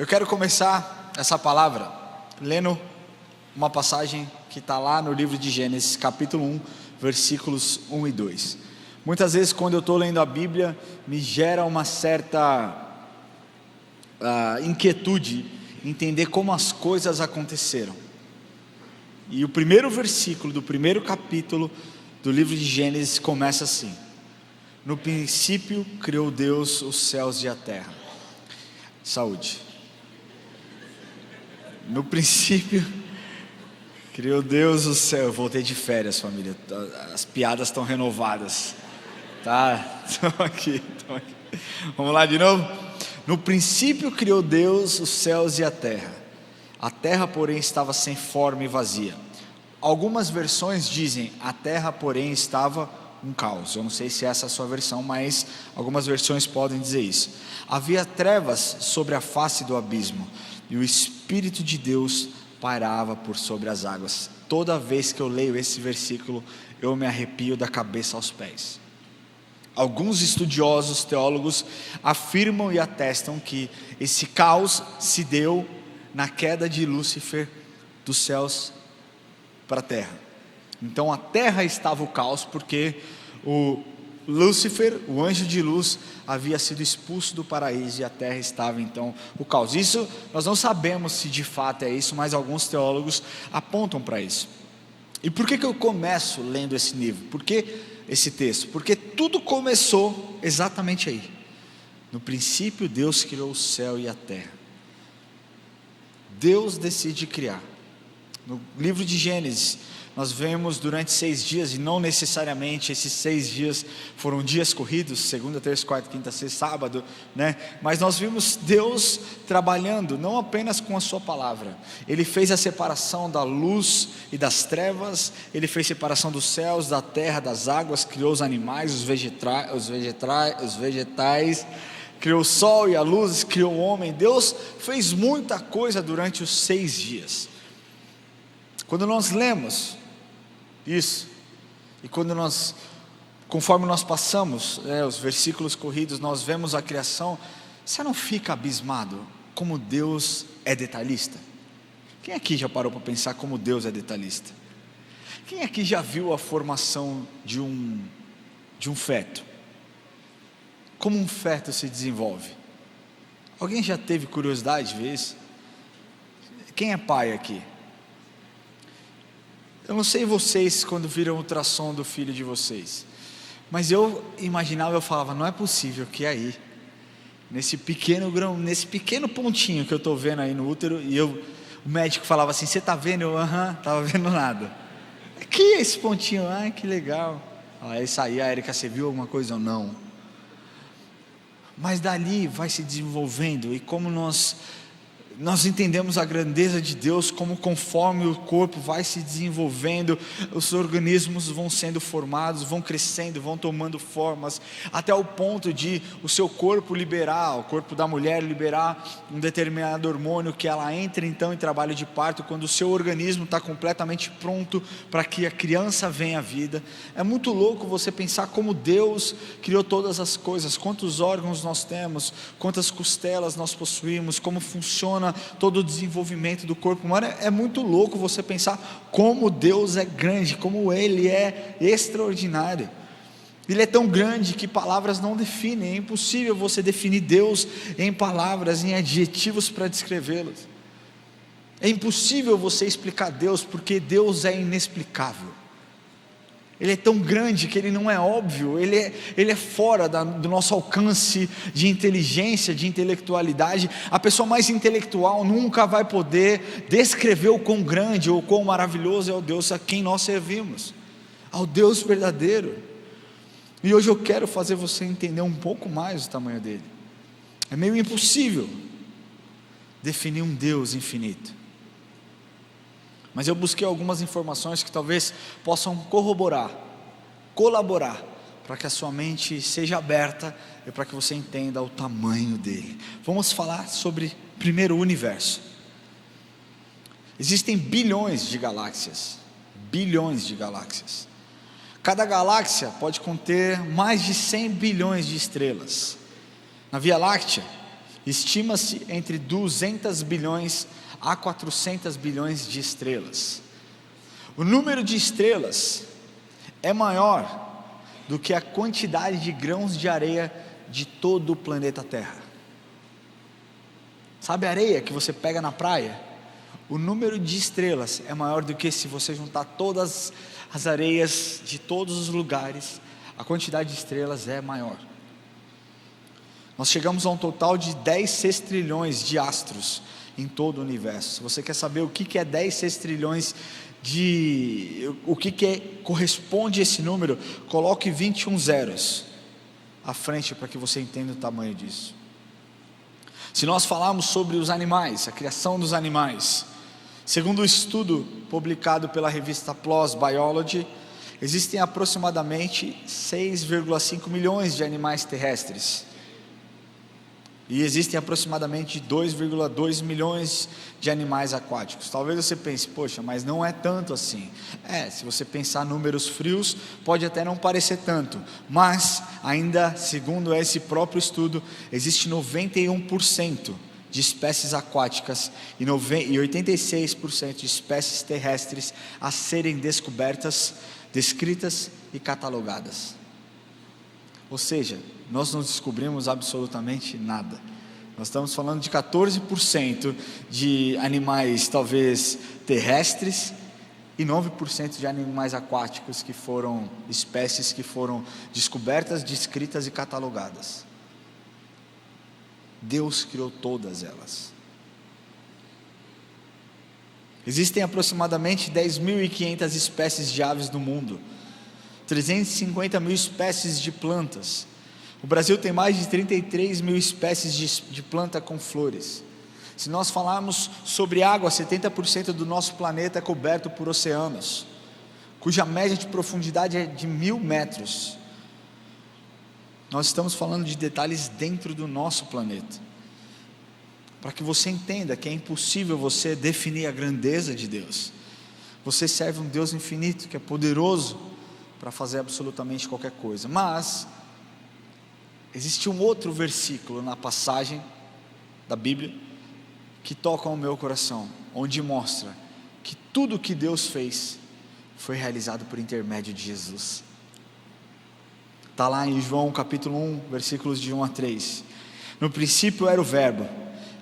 Eu quero começar essa palavra lendo uma passagem que está lá no livro de Gênesis, capítulo 1, versículos 1 e 2. Muitas vezes quando eu estou lendo a Bíblia, me gera uma certa inquietude entender como as coisas aconteceram. E o primeiro versículo do primeiro capítulo do livro de Gênesis começa assim: no princípio criou Deus os céus e a terra. Saúde. No princípio criou Deus o céu. Eu voltei de férias, família. As piadas estão renovadas. Tá? Estão aqui. Vamos lá de novo? No princípio criou Deus os céus e a terra. A terra, porém, estava sem forma e vazia. Algumas versões dizem: a terra, porém, estava um caos. Eu não sei se essa é a sua versão, mas algumas versões podem dizer isso. Havia trevas sobre a face do abismo, e o Espírito de Deus pairava por sobre as águas. Toda vez que eu leio esse versículo, eu me arrepio da cabeça aos pés. Alguns estudiosos, teólogos, afirmam e atestam que esse caos se deu na queda de Lúcifer dos céus para a terra. Então a terra estava o caos porque o Lúcifer, o anjo de luz, havia sido expulso do paraíso e a terra estava então o caos. Isso nós não sabemos se de fato é isso, mas alguns teólogos apontam para isso. E por que eu começo lendo esse livro? Por que esse texto? Porque tudo começou exatamente aí. No princípio Deus criou o céu e a terra. Deus decide criar. No livro de Gênesis, nós vemos durante 6 dias, e não necessariamente esses 6 dias foram dias corridos, segunda, terça, quarta, quinta, sexta, sábado, né? Mas nós vimos Deus trabalhando, não apenas com a sua palavra. Ele fez a separação da luz e das trevas, Ele fez separação dos céus, da terra, das águas, criou os animais, os vegetais, criou o sol e a luz, criou o homem. Deus fez muita coisa durante os 6 dias. Quando nós lemos isso, e conforme nós passamos os versículos corridos, nós vemos a criação, você não fica abismado como Deus é detalhista? Quem aqui já parou para pensar como Deus é detalhista? Quem aqui já viu a formação de um feto? Como um feto se desenvolve? Alguém já teve curiosidade de ver isso? Quem é pai aqui? Eu não sei vocês quando viram o ultrassom do filho de vocês, mas eu imaginava, eu falava, não é possível que aí, nesse pequeno grão, nesse pequeno pontinho que eu estou vendo aí no útero, e o médico falava assim, você está vendo? Eu, estava vendo nada. Aqui é esse pontinho, que legal. Aí saía, a Erika, você viu alguma coisa ou não? Mas dali vai se desenvolvendo, e como nós entendemos a grandeza de Deus, como conforme o corpo vai se desenvolvendo, os organismos vão sendo formados, vão crescendo, vão tomando formas, até o ponto de o seu corpo liberar, o corpo da mulher liberar um determinado hormônio, que ela entra então em trabalho de parto, quando o seu organismo está completamente pronto para que a criança venha à vida. É muito louco você pensar como Deus criou todas as coisas, quantos órgãos nós temos, quantas costelas nós possuímos, como funciona todo o desenvolvimento do corpo humano. É muito louco você pensar como Deus é grande, como Ele é extraordinário. Ele é tão grande que palavras não definem. É impossível você definir Deus em palavras, em adjetivos para descrevê-lo. É impossível você explicar Deus, porque Deus é inexplicável. Ele é tão grande que Ele não é óbvio, Ele é fora do nosso alcance de inteligência, de intelectualidade. A pessoa mais intelectual nunca vai poder descrever o quão grande ou quão maravilhoso é o Deus a quem nós servimos, ao Deus verdadeiro. E hoje eu quero fazer você entender um pouco mais o tamanho dele. É meio impossível definir um Deus infinito, mas eu busquei algumas informações que talvez possam colaborar, para que a sua mente seja aberta e para que você entenda o tamanho dele. Vamos falar sobre primeiro o universo. Existem bilhões de galáxias. Cada galáxia pode conter mais de 100 bilhões de estrelas. Na Via Láctea Estima-se entre 200 bilhões a 400 bilhões de estrelas. O número de estrelas é maior do que a quantidade de grãos de areia de todo o planeta Terra. Sabe a areia que você pega na praia? O número de estrelas é maior do que se você juntar todas as areias de todos os lugares, a quantidade de estrelas é maior. Nós chegamos a um total de 10 sextrilhões de astros em todo o universo. Se você quer saber o que é 10 sextrilhões corresponde a esse número, coloque 21 zeros à frente para que você entenda o tamanho disso. Se nós falarmos sobre os animais, a criação dos animais, segundo o estudo publicado pela revista PLOS Biology, existem aproximadamente 6,5 milhões de animais terrestres. E existem aproximadamente 2,2 milhões de animais aquáticos. Talvez você pense, poxa, mas não é tanto assim. Se você pensar números frios, pode até não parecer tanto. Mas, ainda segundo esse próprio estudo, existe 91% de espécies aquáticas e 86% de espécies terrestres a serem descobertas, descritas e catalogadas. Ou seja, nós não descobrimos absolutamente nada. Nós estamos falando de 14% de animais talvez terrestres e 9% de animais aquáticos que foram espécies que foram descobertas, descritas e catalogadas. Deus criou todas elas. Existem aproximadamente 10.500 espécies de aves no mundo, 350 mil espécies de plantas. O Brasil tem mais de 33 mil espécies de planta com flores. Se nós falarmos sobre água, 70% do nosso planeta é coberto por oceanos, cuja média de profundidade é de 1.000 metros. Nós estamos falando de detalhes dentro do nosso planeta, para que você entenda que é impossível você definir a grandeza de Deus. Você serve um Deus infinito, que é poderoso para fazer absolutamente qualquer coisa. Mas existe um outro versículo na passagem da Bíblia que toca o meu coração, onde mostra que tudo que Deus fez foi realizado por intermédio de Jesus. Está lá em João capítulo 1, versículos de 1 a 3. No princípio era o Verbo,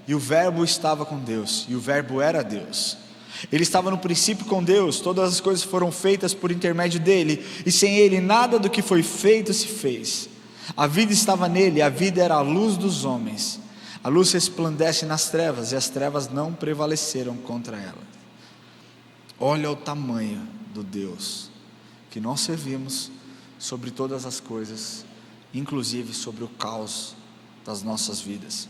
e o Verbo estava com Deus, e o Verbo era Deus. Ele estava no princípio com Deus, todas as coisas foram feitas por intermédio dele, e sem ele nada do que foi feito se fez. A vida estava nele, a vida era a luz dos homens. A luz resplandece nas trevas, e as trevas não prevaleceram contra ela. Olha o tamanho do Deus que nós servimos sobre todas as coisas, inclusive sobre o caos das nossas vidas.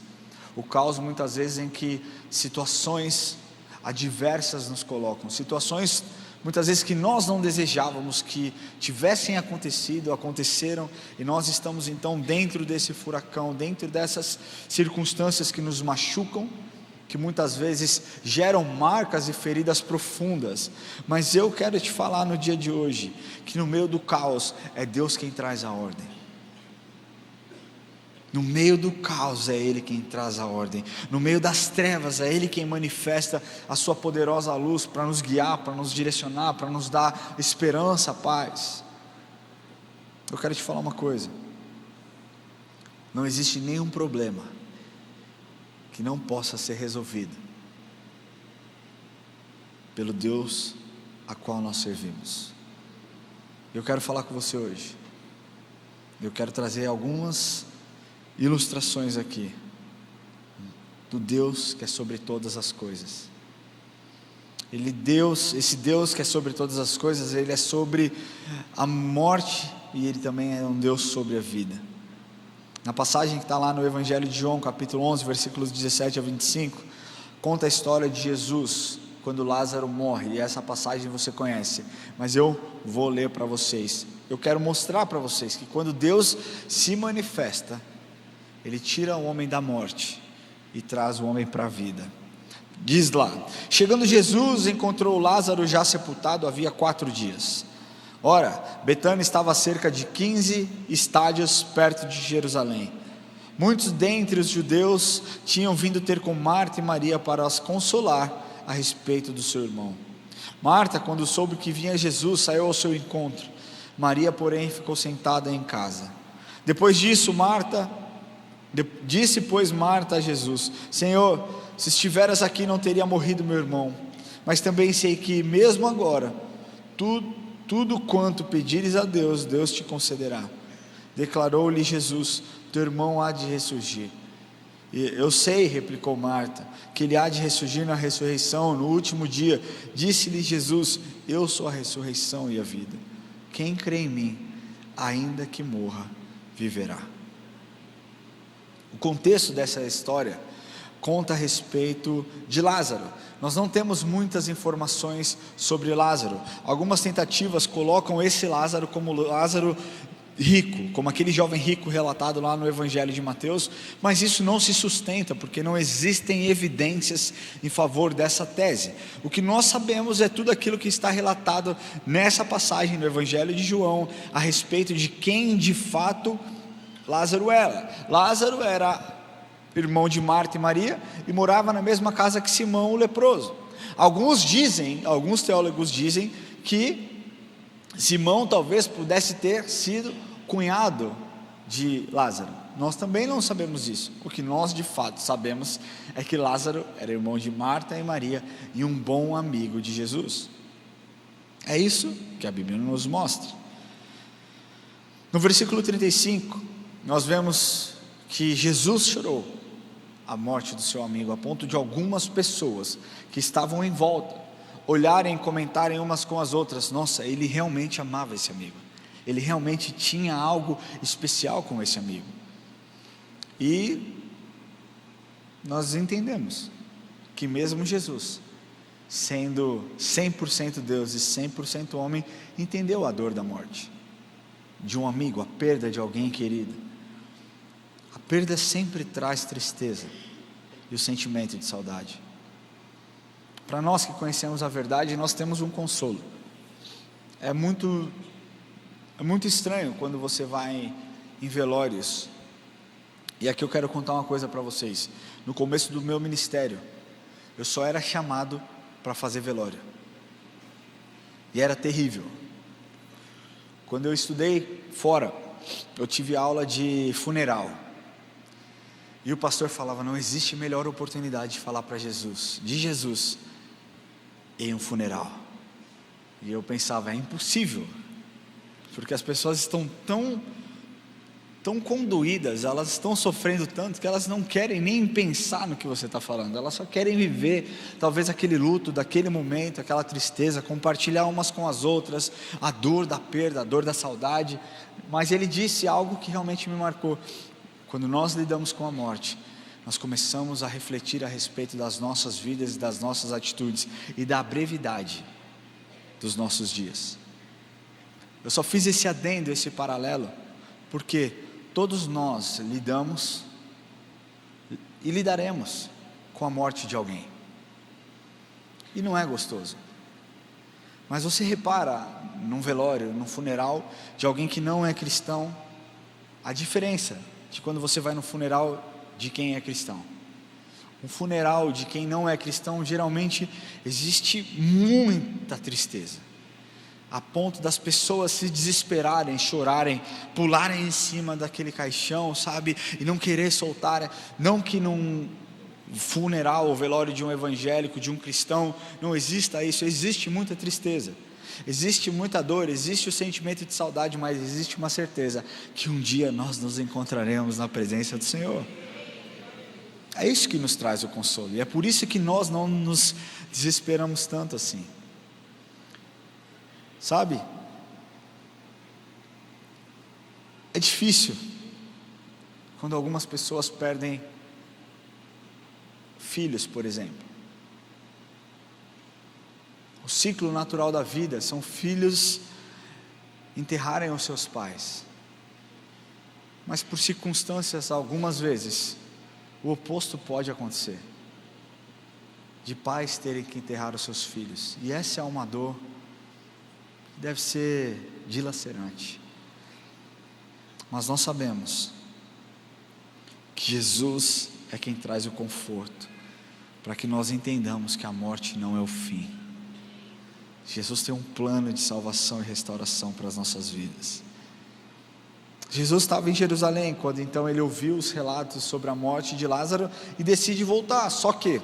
O caos muitas vezes em que situações adversas nos colocam, situações muitas vezes que nós não desejávamos que tivessem acontecido, aconteceram, e nós estamos então dentro desse furacão, dentro dessas circunstâncias que nos machucam, que muitas vezes geram marcas e feridas profundas. Mas eu quero te falar no dia de hoje, que no meio do caos é Deus quem traz a ordem. No meio do caos é Ele quem traz a ordem. No meio das trevas é Ele quem manifesta a sua poderosa luz para nos guiar, para nos direcionar, para nos dar esperança, paz. Eu quero te falar uma coisa: não existe nenhum problema que não possa ser resolvido pelo Deus a qual nós servimos. Eu quero falar com você hoje. Eu quero trazer algumas ilustrações aqui do Deus que é sobre todas as coisas. Esse Deus que é sobre todas as coisas, Ele é sobre a morte e Ele também é um Deus sobre a vida. Na passagem que está lá no Evangelho de João, capítulo 11, versículos 17 a 25, conta a história de Jesus, quando Lázaro morre, e essa passagem você conhece, mas eu vou ler para vocês. Eu quero mostrar para vocês que quando Deus se manifesta, Ele tira o homem da morte e traz o homem para a vida. Diz lá: chegando Jesus, encontrou Lázaro já sepultado havia 4 dias. Ora, Betânia estava a cerca de 15 estádios perto de Jerusalém. Muitos dentre os judeus tinham vindo ter com Marta e Maria para as consolar a respeito do seu irmão. Marta, quando soube que vinha Jesus, saiu ao seu encontro. Maria, porém, ficou sentada em casa. Depois disso, disse, pois, Marta a Jesus: Senhor, se estiveras aqui, não teria morrido meu irmão. Mas também sei que, mesmo agora, tudo quanto pedires a Deus, Deus te concederá. Declarou-lhe Jesus: teu irmão há de ressurgir. Eu sei, replicou Marta, que ele há de ressurgir na ressurreição, no último dia. Disse-lhe Jesus: eu sou a ressurreição e a vida. Quem crê em mim, ainda que morra, viverá. O contexto dessa história conta a respeito de Lázaro. Nós não temos muitas informações sobre Lázaro. Algumas tentativas colocam esse Lázaro como Lázaro rico, como aquele jovem rico relatado lá no Evangelho de Mateus, mas isso não se sustenta, porque não existem evidências em favor dessa tese. O que nós sabemos é tudo aquilo que está relatado nessa passagem do Evangelho de João, a respeito de quem de fato Lázaro era. Lázaro era irmão de Marta e Maria, e morava na mesma casa que Simão o leproso. Alguns teólogos dizem que Simão talvez pudesse ter sido cunhado de Lázaro. Nós também não sabemos isso. O que nós de fato sabemos é que Lázaro era irmão de Marta e Maria e um bom amigo de Jesus. É isso que a Bíblia nos mostra. No versículo 35, nós vemos que Jesus chorou a morte do seu amigo, a ponto de algumas pessoas que estavam em volta olharem e comentarem umas com as outras: nossa, ele realmente amava esse amigo, ele realmente tinha algo especial com esse amigo. E nós entendemos que mesmo Jesus, sendo 100% Deus e 100% homem, entendeu a dor da morte de um amigo, a perda de alguém querido. A perda sempre traz tristeza e o sentimento de saudade. Para nós que conhecemos a verdade, nós temos um consolo. É muito estranho quando você vai em velórios. E aqui eu quero contar uma coisa para vocês. No começo do meu ministério, eu só era chamado para fazer velório. E era terrível. Quando eu estudei fora, eu tive aula de funeral. E o pastor falava: não existe melhor oportunidade de falar de Jesus, em um funeral. E eu pensava: é impossível, porque as pessoas estão tão condoídas, elas estão sofrendo tanto, que elas não querem nem pensar no que você está falando, elas só querem viver, talvez aquele luto, daquele momento, aquela tristeza, compartilhar umas com as outras, a dor da perda, a dor da saudade. Mas ele disse algo que realmente me marcou: quando nós lidamos com a morte, nós começamos a refletir a respeito das nossas vidas e das nossas atitudes e da brevidade dos nossos dias. Eu só fiz esse adendo, esse paralelo, porque todos nós lidamos e lidaremos com a morte de alguém, e não é gostoso. Mas você repara num velório, num funeral de alguém que não é cristão, a diferença de quando você vai no funeral de quem é cristão. Um funeral de quem não é cristão, geralmente existe muita tristeza, a ponto das pessoas se desesperarem, chorarem, pularem em cima daquele caixão, sabe, e não querer soltar. Não que num funeral ou velório de um evangélico, de um cristão, não exista isso. Existe muita tristeza, existe muita dor, existe o sentimento de saudade, mas existe uma certeza: que um dia nós nos encontraremos na presença do Senhor. É isso que nos traz o consolo, e é por isso que nós não nos desesperamos tanto assim. Sabe, é difícil quando algumas pessoas perdem filhos, por exemplo. O ciclo natural da vida são filhos enterrarem os seus pais, mas por circunstâncias, algumas vezes, o oposto pode acontecer, de pais terem que enterrar os seus filhos, e essa é uma dor que deve ser dilacerante. Mas nós sabemos que Jesus é quem traz o conforto, para que nós entendamos que a morte não é o fim. Jesus tem um plano de salvação e restauração para as nossas vidas. Jesus estava em Jerusalém quando então ele ouviu os relatos sobre a morte de Lázaro e decide voltar. Só que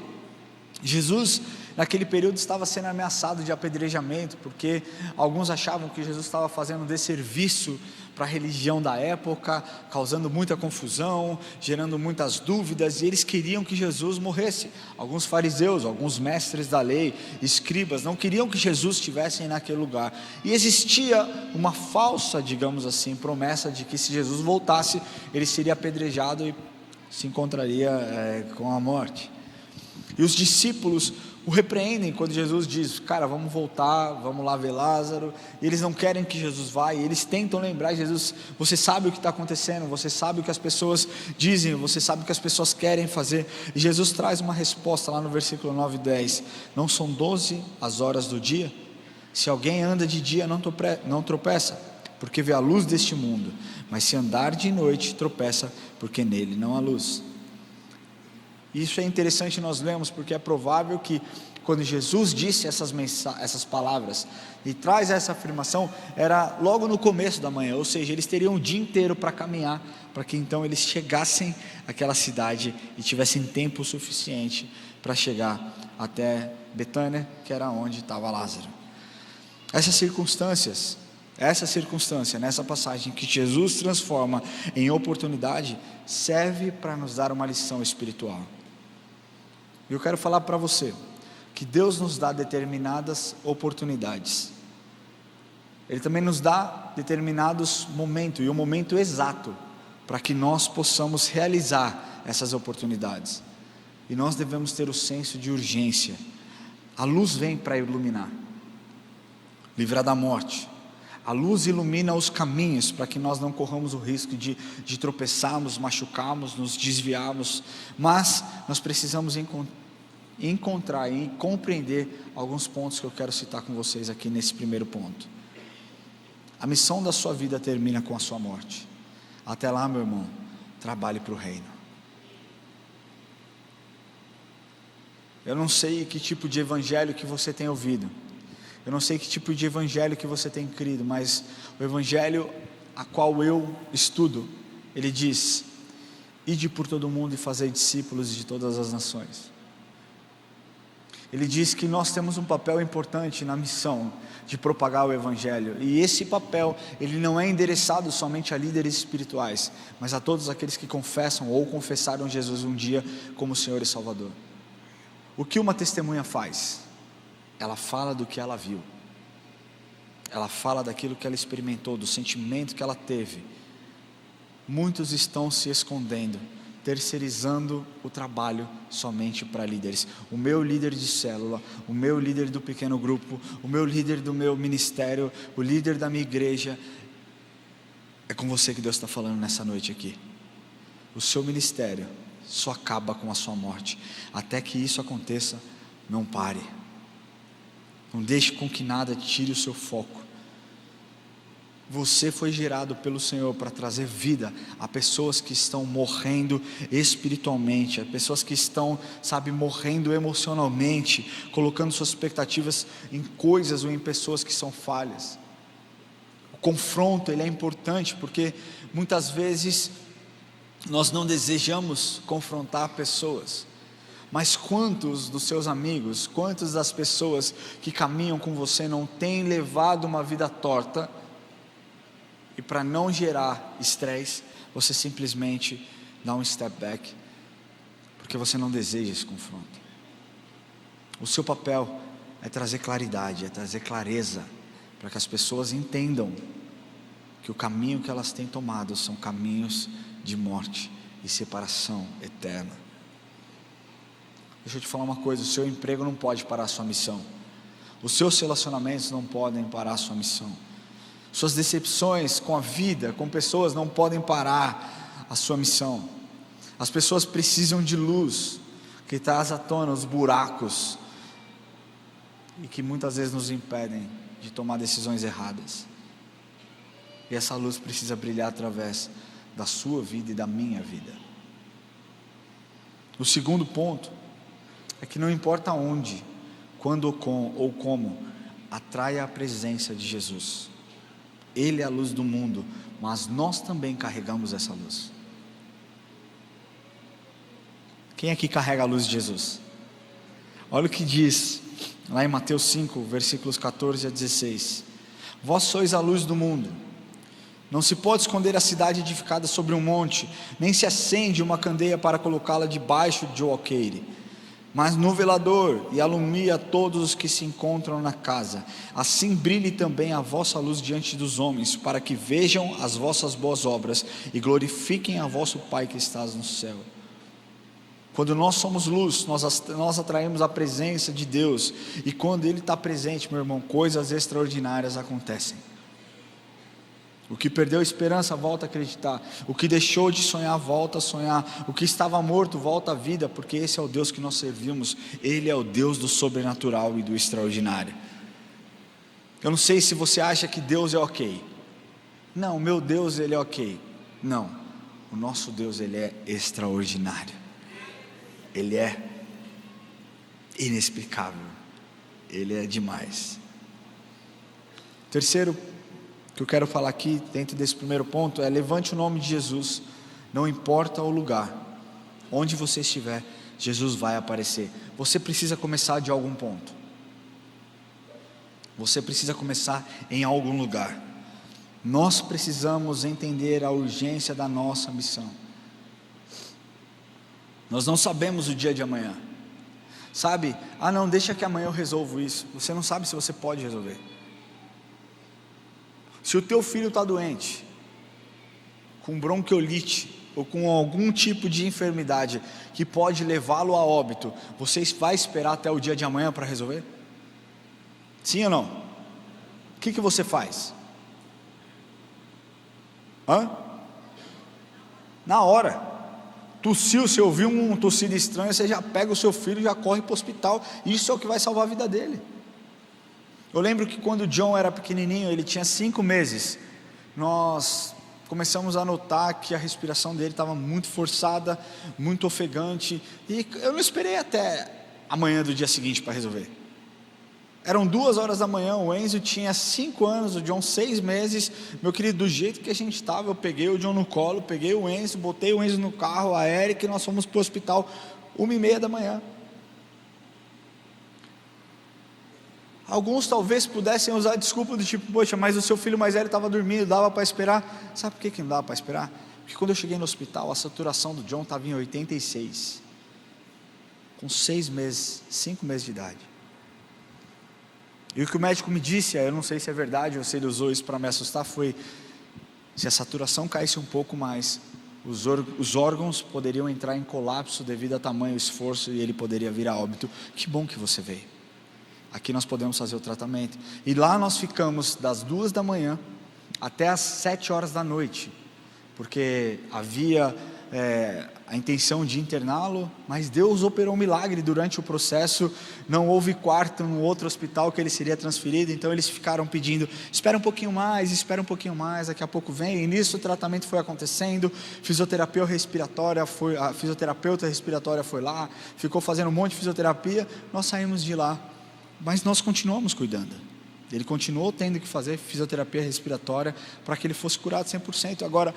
Jesus naquele período estava sendo ameaçado de apedrejamento, porque alguns achavam que Jesus estava fazendo desserviço para a religião da época, causando muita confusão, gerando muitas dúvidas, e eles queriam que Jesus morresse. Alguns fariseus, alguns mestres da lei, escribas, não queriam que Jesus estivesse naquele lugar, e existia uma falsa, digamos assim, promessa de que se Jesus voltasse, ele seria apedrejado e se encontraria com a morte. E os discípulos o repreendem quando Jesus diz: cara, vamos voltar, vamos lá ver Lázaro. E eles não querem que Jesus vá, e eles tentam lembrar Jesus: você sabe o que está acontecendo, você sabe o que as pessoas dizem, você sabe o que as pessoas querem fazer. E Jesus traz uma resposta lá no versículo 9 e 10: não são 12 as horas do dia? Se alguém anda de dia não tropeça, porque vê a luz deste mundo, mas se andar de noite tropeça, porque nele não há luz. Isso é interessante nós lemos, porque é provável que quando Jesus disse essas palavras e traz essa afirmação, era logo no começo da manhã, ou seja, eles teriam o dia inteiro para caminhar, para que então eles chegassem àquela cidade e tivessem tempo suficiente para chegar até Betânia, que era onde estava Lázaro. Essa circunstância, nessa passagem que Jesus transforma em oportunidade, serve para nos dar uma lição espiritual. Eu quero falar para você que Deus nos dá determinadas oportunidades. Ele também nos dá determinados momentos, e o momento exato para que nós possamos realizar essas oportunidades. E nós devemos ter o senso de urgência. A luz vem para iluminar, livrar da morte. A luz ilumina os caminhos para que nós não corramos o risco de tropeçarmos, machucarmos, nos desviarmos, mas nós precisamos encontrar e compreender alguns pontos que eu quero citar com vocês aqui nesse primeiro ponto. A missão da sua vida termina com a sua morte. Até lá, meu irmão, trabalhe para o reino. Eu não sei que tipo de evangelho que você tem ouvido, eu não sei que tipo de evangelho que você tem crido, mas o evangelho a qual eu estudo, ele diz: ide por todo mundo e fazei discípulos de todas as nações. Ele diz que nós temos um papel importante na missão de propagar o evangelho, e esse papel, ele não é endereçado somente a líderes espirituais, mas a todos aqueles que confessam ou confessaram Jesus um dia como Senhor e Salvador. O que uma testemunha faz? Ela fala do que ela viu, ela fala daquilo que ela experimentou, do sentimento que ela teve. Muitos estão se escondendo, terceirizando o trabalho somente para líderes. O meu líder de célula, o meu líder do pequeno grupo, o meu líder do meu ministério, o líder da minha igreja. É com você que Deus está falando nessa noite aqui. O seu ministério só acaba com a sua morte. Até que isso aconteça, não pare. Não deixe com que nada tire o seu foco. Você foi gerado pelo Senhor para trazer vida a pessoas que estão morrendo espiritualmente, a pessoas que estão, morrendo emocionalmente, colocando suas expectativas em coisas ou em pessoas que são falhas. O confronto, ele é importante, porque muitas vezes nós não desejamos confrontar pessoas. Mas quantos dos seus amigos, quantas das pessoas que caminham com você não têm levado uma vida torta, e para não gerar estresse, você simplesmente dá um step back, porque você não deseja esse confronto. O seu papel é trazer claridade, é trazer clareza, para que as pessoas entendam que o caminho que elas têm tomado são caminhos de morte e separação eterna. Deixa eu te falar uma coisa: o seu emprego não pode parar a sua missão, os seus relacionamentos não podem parar a sua missão, suas decepções com a vida, com pessoas, não podem parar a sua missão. As pessoas precisam de luz que traz à tona os buracos e que muitas vezes nos impedem de tomar decisões erradas, e essa luz precisa brilhar através da sua vida e da minha vida. O segundo ponto é que não importa onde, quando ou como, atraia a presença de Jesus. Ele é a luz do mundo, mas nós também carregamos essa luz. Quem aqui carrega a luz de Jesus? Olha o que diz lá em Mateus 5, versículos 14 a 16: Vós sois a luz do mundo. Não se pode esconder a cidade edificada sobre um monte, nem se acende uma candeia para colocá-la debaixo de um alqueire, mas no velador, e alumia todos os que se encontram na casa. Assim brilhe também a vossa luz diante dos homens, para que vejam as vossas boas obras e glorifiquem a vosso Pai que estás no céu. Quando nós somos luz, nós atraímos a presença de Deus, e quando Ele está presente, meu irmão, coisas extraordinárias acontecem. O que perdeu a esperança volta a acreditar, o que deixou de sonhar volta a sonhar, o que estava morto volta à vida, porque esse é o Deus que nós servimos. Ele é o Deus do sobrenatural e do extraordinário. Eu não sei se você acha que Deus é ok. Não, meu Deus, Ele é ok. Não, o nosso Deus, Ele é extraordinário. Ele é inexplicável, Ele é demais. Terceiro que eu quero falar aqui, dentro desse primeiro ponto, é: levante o nome de Jesus, não importa o lugar, onde você estiver, Jesus vai aparecer. Você precisa começar de algum ponto, você precisa começar em algum lugar. Nós precisamos entender a urgência da nossa missão. Nós não sabemos o dia de amanhã, sabe? Não, deixa que amanhã eu resolvo isso. Você não sabe se você pode resolver. Se o teu filho está doente, com bronquiolite, ou com algum tipo de enfermidade, que pode levá-lo a óbito, você vai esperar até o dia de amanhã para resolver? Sim ou não? O que você faz? Na hora. Tossiu, você ouviu um tossido estranho, você já pega o seu filho e já corre para o hospital. Isso é o que vai salvar a vida dele. Eu lembro que quando o John era pequenininho, ele tinha 5 meses, nós começamos a notar que a respiração dele estava muito forçada, muito ofegante, e eu não esperei até amanhã do dia seguinte para resolver. Eram 2 horas da manhã, o Enzo tinha 5 anos, o John 6 meses, meu querido, do jeito que a gente estava, eu peguei o John no colo, peguei o Enzo, botei o Enzo no carro, a Eric, e nós fomos para o hospital, 1h30 da manhã. Alguns talvez pudessem usar desculpa do tipo: poxa, mas o seu filho mais velho estava dormindo, dava para esperar. Sabe por que não dava para esperar? Porque quando eu cheguei no hospital, a saturação do John estava em 86, com 6 meses, 5 meses de idade. E o que o médico me disse, eu não sei se é verdade ou se ele usou isso para me assustar, foi: se a saturação caísse um pouco mais, os órgãos poderiam entrar em colapso devido a tamanho esforço, e ele poderia vir a óbito. Que bom que você veio. Aqui nós podemos fazer o tratamento. E lá nós ficamos das 2 da manhã até as 7 horas da noite, porque havia a intenção de interná-lo, mas Deus operou um milagre durante o processo. Não houve quarto no outro hospital que ele seria transferido, então eles ficaram pedindo: espera um pouquinho mais, daqui a pouco vem. E nisso o tratamento foi acontecendo, a fisioterapeuta respiratória foi lá, ficou fazendo um monte de fisioterapia. Nós saímos de lá, mas nós continuamos cuidando. Ele continuou tendo que fazer fisioterapia respiratória para que ele fosse curado 100%. Agora,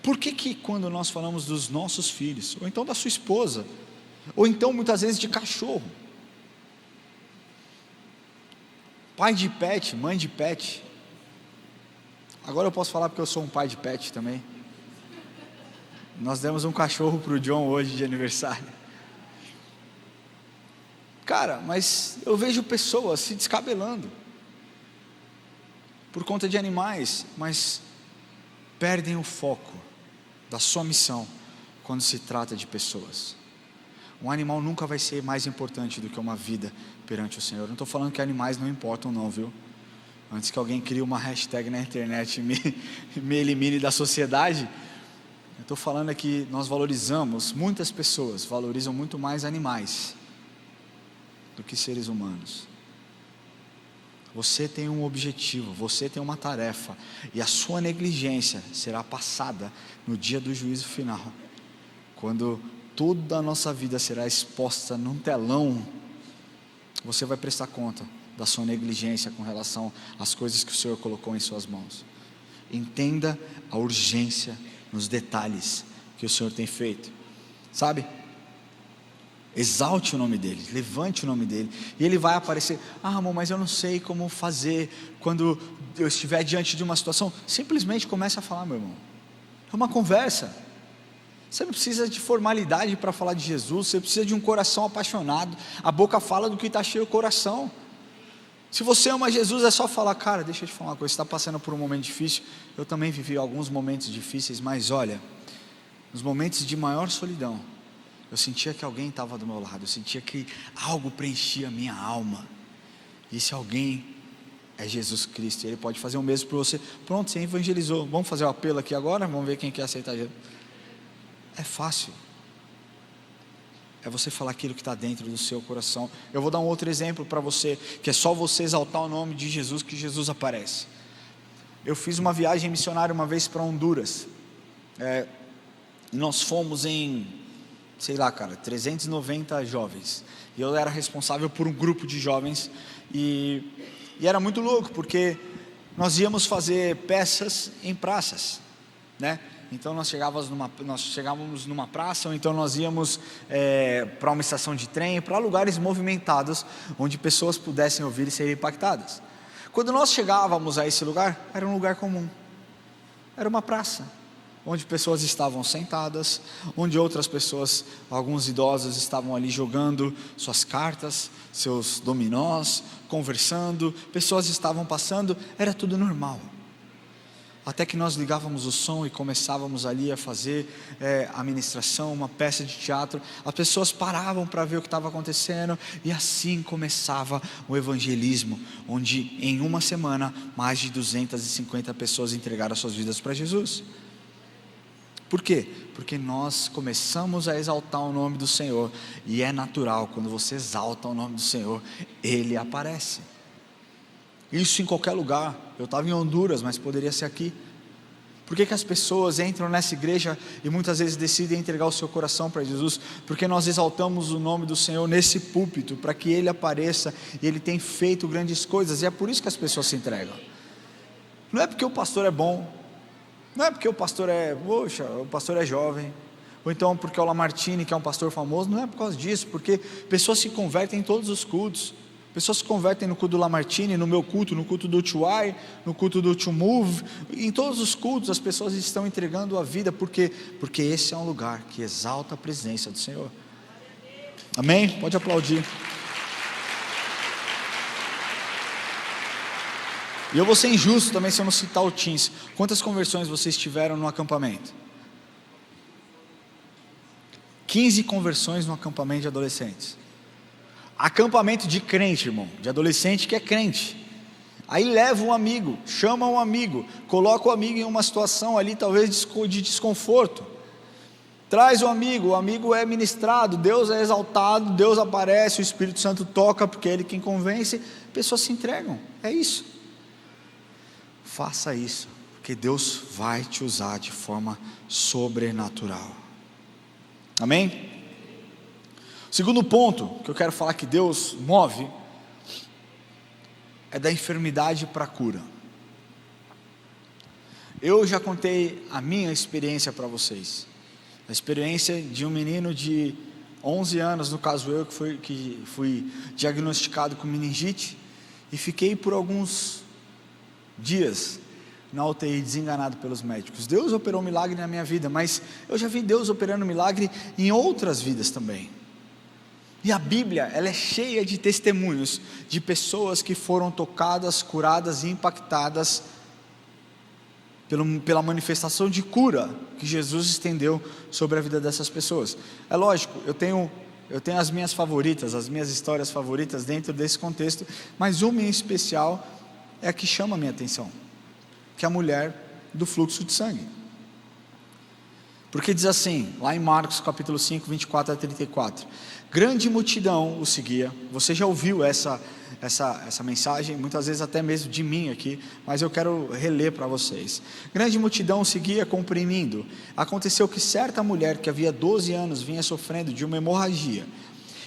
por que quando nós falamos dos nossos filhos, ou então da sua esposa, ou então muitas vezes de cachorro, pai de pet, mãe de pet, agora eu posso falar porque eu sou um pai de pet também. Nós demos um cachorro para o John hoje de aniversário. Cara, mas eu vejo pessoas se descabelando por conta de animais, mas perdem o foco da sua missão quando se trata de pessoas. Um animal nunca vai ser mais importante do que uma vida perante o Senhor. Não estou falando que animais não importam não, viu? Antes que alguém crie uma hashtag na internet e me elimine da sociedade, eu estou falando que nós valorizamos, muitas pessoas valorizam muito mais animais do que seres humanos. Você tem um objetivo, você tem uma tarefa, e a sua negligência será passada no dia do juízo final, quando toda a nossa vida será exposta num telão, você vai prestar conta da sua negligência com relação às coisas que o Senhor colocou em suas mãos. Entenda a urgência nos detalhes que o Senhor tem feito, sabe? Exalte o nome dele, levante o nome dele, e ele vai aparecer. Amor, mas eu não sei como fazer quando eu estiver diante de uma situação. Simplesmente comece a falar, meu irmão. É uma conversa. Você não precisa de formalidade para falar de Jesus, você precisa de um coração apaixonado. A boca fala do que está cheio o coração. Se você ama Jesus, é só falar, cara, deixa eu te falar uma coisa, você está passando por um momento difícil. Eu também vivi alguns momentos difíceis, mas olha, nos momentos de maior solidão, eu sentia que alguém estava do meu lado, eu sentia que algo preenchia a minha alma, e esse alguém é Jesus Cristo, e Ele pode fazer o mesmo por você. Pronto, você evangelizou, vamos fazer o apelo aqui agora, vamos ver quem quer aceitar Jesus. É fácil, é você falar aquilo que está dentro do seu coração. Eu vou dar um outro exemplo para você, que é só você exaltar o nome de Jesus, que Jesus aparece. Eu fiz uma viagem missionária uma vez para Honduras, e nós fomos em, sei lá, cara, 390 jovens, e eu era responsável por um grupo de jovens, e era muito louco, porque nós íamos fazer peças em praças, né? Então nós chegávamos numa praça, ou então nós íamos para uma estação de trem, para lugares movimentados, onde pessoas pudessem ouvir e serem impactadas. Quando nós chegávamos a esse lugar, era um lugar comum, era uma praça, onde pessoas estavam sentadas, onde outras pessoas, alguns idosos, estavam ali jogando suas cartas, seus dominós, conversando, pessoas estavam passando, era tudo normal. Até que nós ligávamos o som e começávamos ali a fazer a ministração, uma peça de teatro, as pessoas paravam para ver o que estava acontecendo, e assim começava o evangelismo, onde em uma semana, mais de 250 pessoas entregaram suas vidas para Jesus. Por quê? Porque nós começamos a exaltar o nome do Senhor, e é natural, quando você exalta o nome do Senhor, Ele aparece. Isso em qualquer lugar. Eu estava em Honduras, mas poderia ser aqui. Por que as pessoas entram nessa igreja e muitas vezes decidem entregar o seu coração para Jesus? Porque nós exaltamos o nome do Senhor nesse púlpito, para que Ele apareça, e Ele tem feito grandes coisas, e é por isso que as pessoas se entregam. Não é porque o pastor é bom, não é porque o pastor o pastor é jovem, ou então porque o Lamartine, que é um pastor famoso, não é por causa disso, porque pessoas se convertem em todos os cultos. Pessoas se convertem no culto do Lamartine, no meu culto, no culto do Tuai, no culto do To Move, em todos os cultos as pessoas estão entregando a vida, porque esse é um lugar que exalta a presença do Senhor. Amém? Pode aplaudir. E eu vou ser injusto também se eu não citar o Teens. Quantas conversões vocês tiveram no acampamento? 15 conversões no acampamento de adolescentes. Acampamento de crente, irmão, de adolescente que é crente. Aí leva um amigo, chama um amigo, coloca o amigo em uma situação ali talvez de desconforto, traz o amigo é ministrado, Deus é exaltado, Deus aparece, o Espírito Santo toca, porque é Ele quem convence, pessoas se entregam, é isso. Faça isso, porque Deus vai te usar de forma sobrenatural. Amém? O segundo ponto que eu quero falar que Deus move é da enfermidade para a cura. Eu já contei a minha experiência para vocês, a experiência de um menino de 11 anos, no caso eu, que fui diagnosticado com meningite, e fiquei por alguns dias na UTI, desenganado pelos médicos. Deus operou um milagre na minha vida, mas eu já vi Deus operando milagre em outras vidas também. E a Bíblia, ela é cheia de testemunhos de pessoas que foram tocadas, curadas e impactadas pela manifestação de cura que Jesus estendeu sobre a vida dessas pessoas. É lógico, eu tenho as minhas favoritas, as minhas histórias favoritas dentro desse contexto, mas uma em especial é a que chama a minha atenção, que é a mulher do fluxo de sangue. Porque diz assim, lá em Marcos capítulo 5, 24 a 34, grande multidão o seguia. Você já ouviu essa mensagem, muitas vezes até mesmo de mim aqui, mas eu quero reler para vocês. Grande multidão seguia comprimindo. Aconteceu que certa mulher que havia 12 anos vinha sofrendo de uma hemorragia,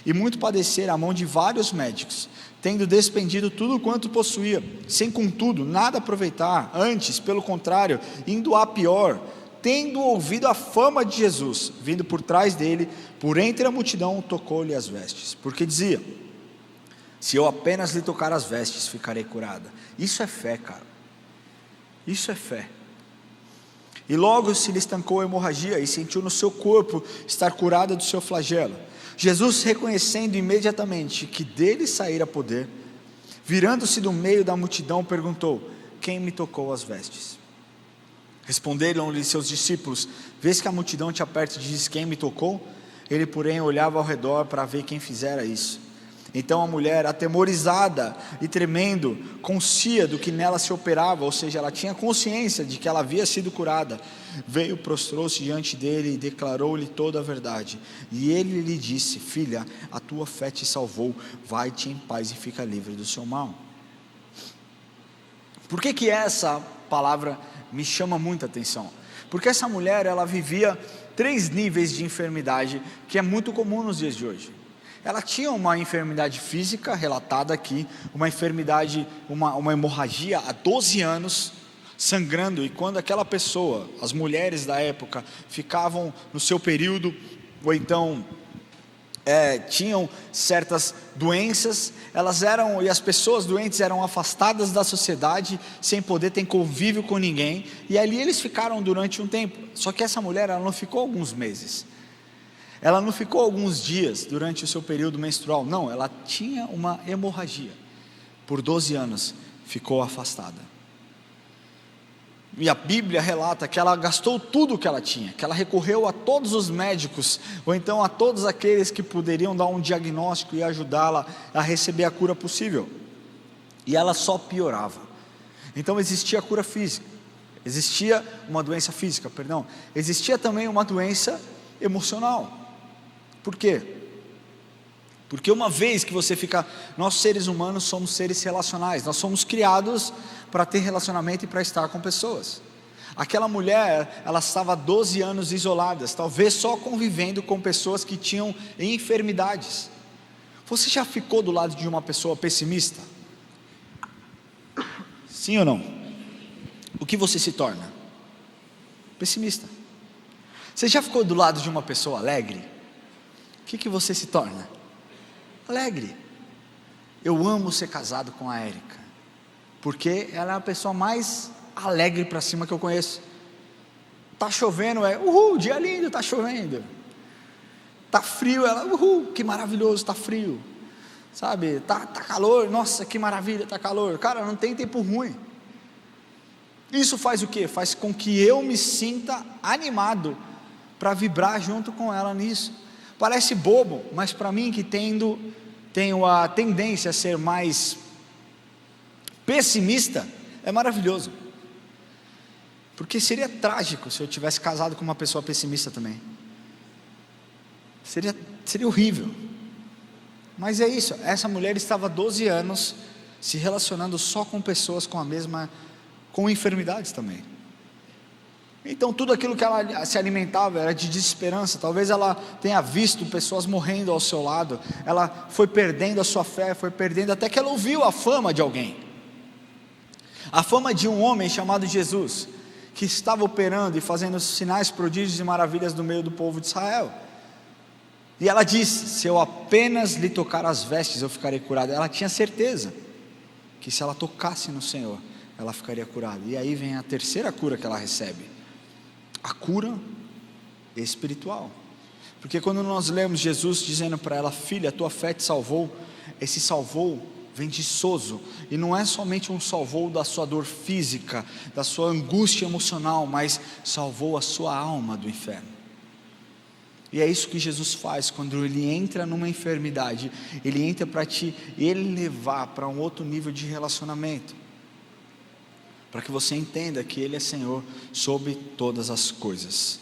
e muito padecera à mão de vários médicos, tendo despendido tudo quanto possuía, sem contudo nada aproveitar, antes, pelo contrário, indo a pior, tendo ouvido a fama de Jesus, vindo por trás dele, por entre a multidão, tocou-lhe as vestes, porque dizia: se eu apenas lhe tocar as vestes, ficarei curada. Isso é fé, cara, isso é fé. E logo se lhe estancou a hemorragia, e sentiu no seu corpo estar curada do seu flagelo. Jesus, reconhecendo imediatamente que dele saíra poder, virando-se do meio da multidão, perguntou: quem me tocou as vestes? Responderam-lhe seus discípulos: vês que a multidão te aperta e diz: quem me tocou? Ele, porém, olhava ao redor para ver quem fizera isso. Então a mulher, atemorizada e tremendo, conscia do que nela se operava, ou seja, ela tinha consciência de que ela havia sido curada, veio, prostrou-se diante dele e declarou-lhe toda a verdade. E ele lhe disse: filha, a tua fé te salvou, vai-te em paz e fica livre do seu mal. Por que essa palavra me chama muita atenção? Porque essa mulher, ela vivia 3 níveis de enfermidade, que é muito comum nos dias de hoje. Ela tinha uma enfermidade física, relatada aqui, uma enfermidade, uma hemorragia há 12 anos, sangrando, e quando aquela pessoa, as mulheres da época, ficavam no seu período, ou então tinham certas doenças, e as pessoas doentes eram afastadas da sociedade, sem poder ter convívio com ninguém, e ali eles ficaram durante um tempo. Só que essa mulher, ela não ficou alguns meses, ela não ficou alguns dias durante o seu período menstrual, não, ela tinha uma hemorragia, por 12 anos, ficou afastada. E a Bíblia relata que ela gastou tudo o que ela tinha, que ela recorreu a todos os médicos, ou então a todos aqueles que poderiam dar um diagnóstico e ajudá-la a receber a cura possível, e ela só piorava. Então existia a cura física, existia uma doença física, perdão, existia também uma doença emocional. Por quê? Porque uma vez que você fica, nós seres humanos somos seres relacionais, nós somos criados para ter relacionamento e para estar com pessoas. Aquela mulher, ela estava 12 anos isolada, talvez só convivendo com pessoas que tinham enfermidades. Você já ficou do lado de uma pessoa pessimista? Sim ou não? O que você se torna? Pessimista. Você já ficou do lado de uma pessoa alegre? O que você se torna? Alegre. Eu amo ser casado com a Érica, porque ela é a pessoa mais alegre para cima que eu conheço. Tá chovendo, uhul, dia lindo, tá chovendo. Tá frio, ela, uhul, que maravilhoso, tá frio. Sabe, tá calor, nossa, que maravilha, tá calor. Cara, não tem tempo ruim. Isso faz o quê? Faz com que eu me sinta animado para vibrar junto com ela nisso. Parece bobo, mas para mim que tenho a tendência a ser mais pessimista, é maravilhoso. Porque seria trágico se eu tivesse casado com uma pessoa pessimista também. Seria horrível. Mas é isso, essa mulher estava 12 anos se relacionando só com pessoas com enfermidades também. Então tudo aquilo que ela se alimentava era de desesperança. Talvez ela tenha visto pessoas morrendo ao seu lado, ela foi perdendo a sua fé, foi perdendo, até que ela ouviu a fama de alguém, a fama de um homem chamado Jesus, que estava operando e fazendo sinais, prodígios e maravilhas no meio do povo de Israel. E ela disse: se eu apenas lhe tocar as vestes, eu ficarei curada. Ela tinha certeza que se ela tocasse no Senhor, ela ficaria curada. E aí vem a terceira cura que ela recebe, a cura espiritual. Porque quando nós lemos Jesus dizendo para ela: filha, a tua fé te salvou, esse salvou vem de sozo, e não é somente um salvou da sua dor física, da sua angústia emocional, mas salvou a sua alma do inferno. E é isso que Jesus faz quando Ele entra numa enfermidade. Ele entra para te elevar para um outro nível de relacionamento, para que você entenda que Ele é Senhor sobre todas as coisas.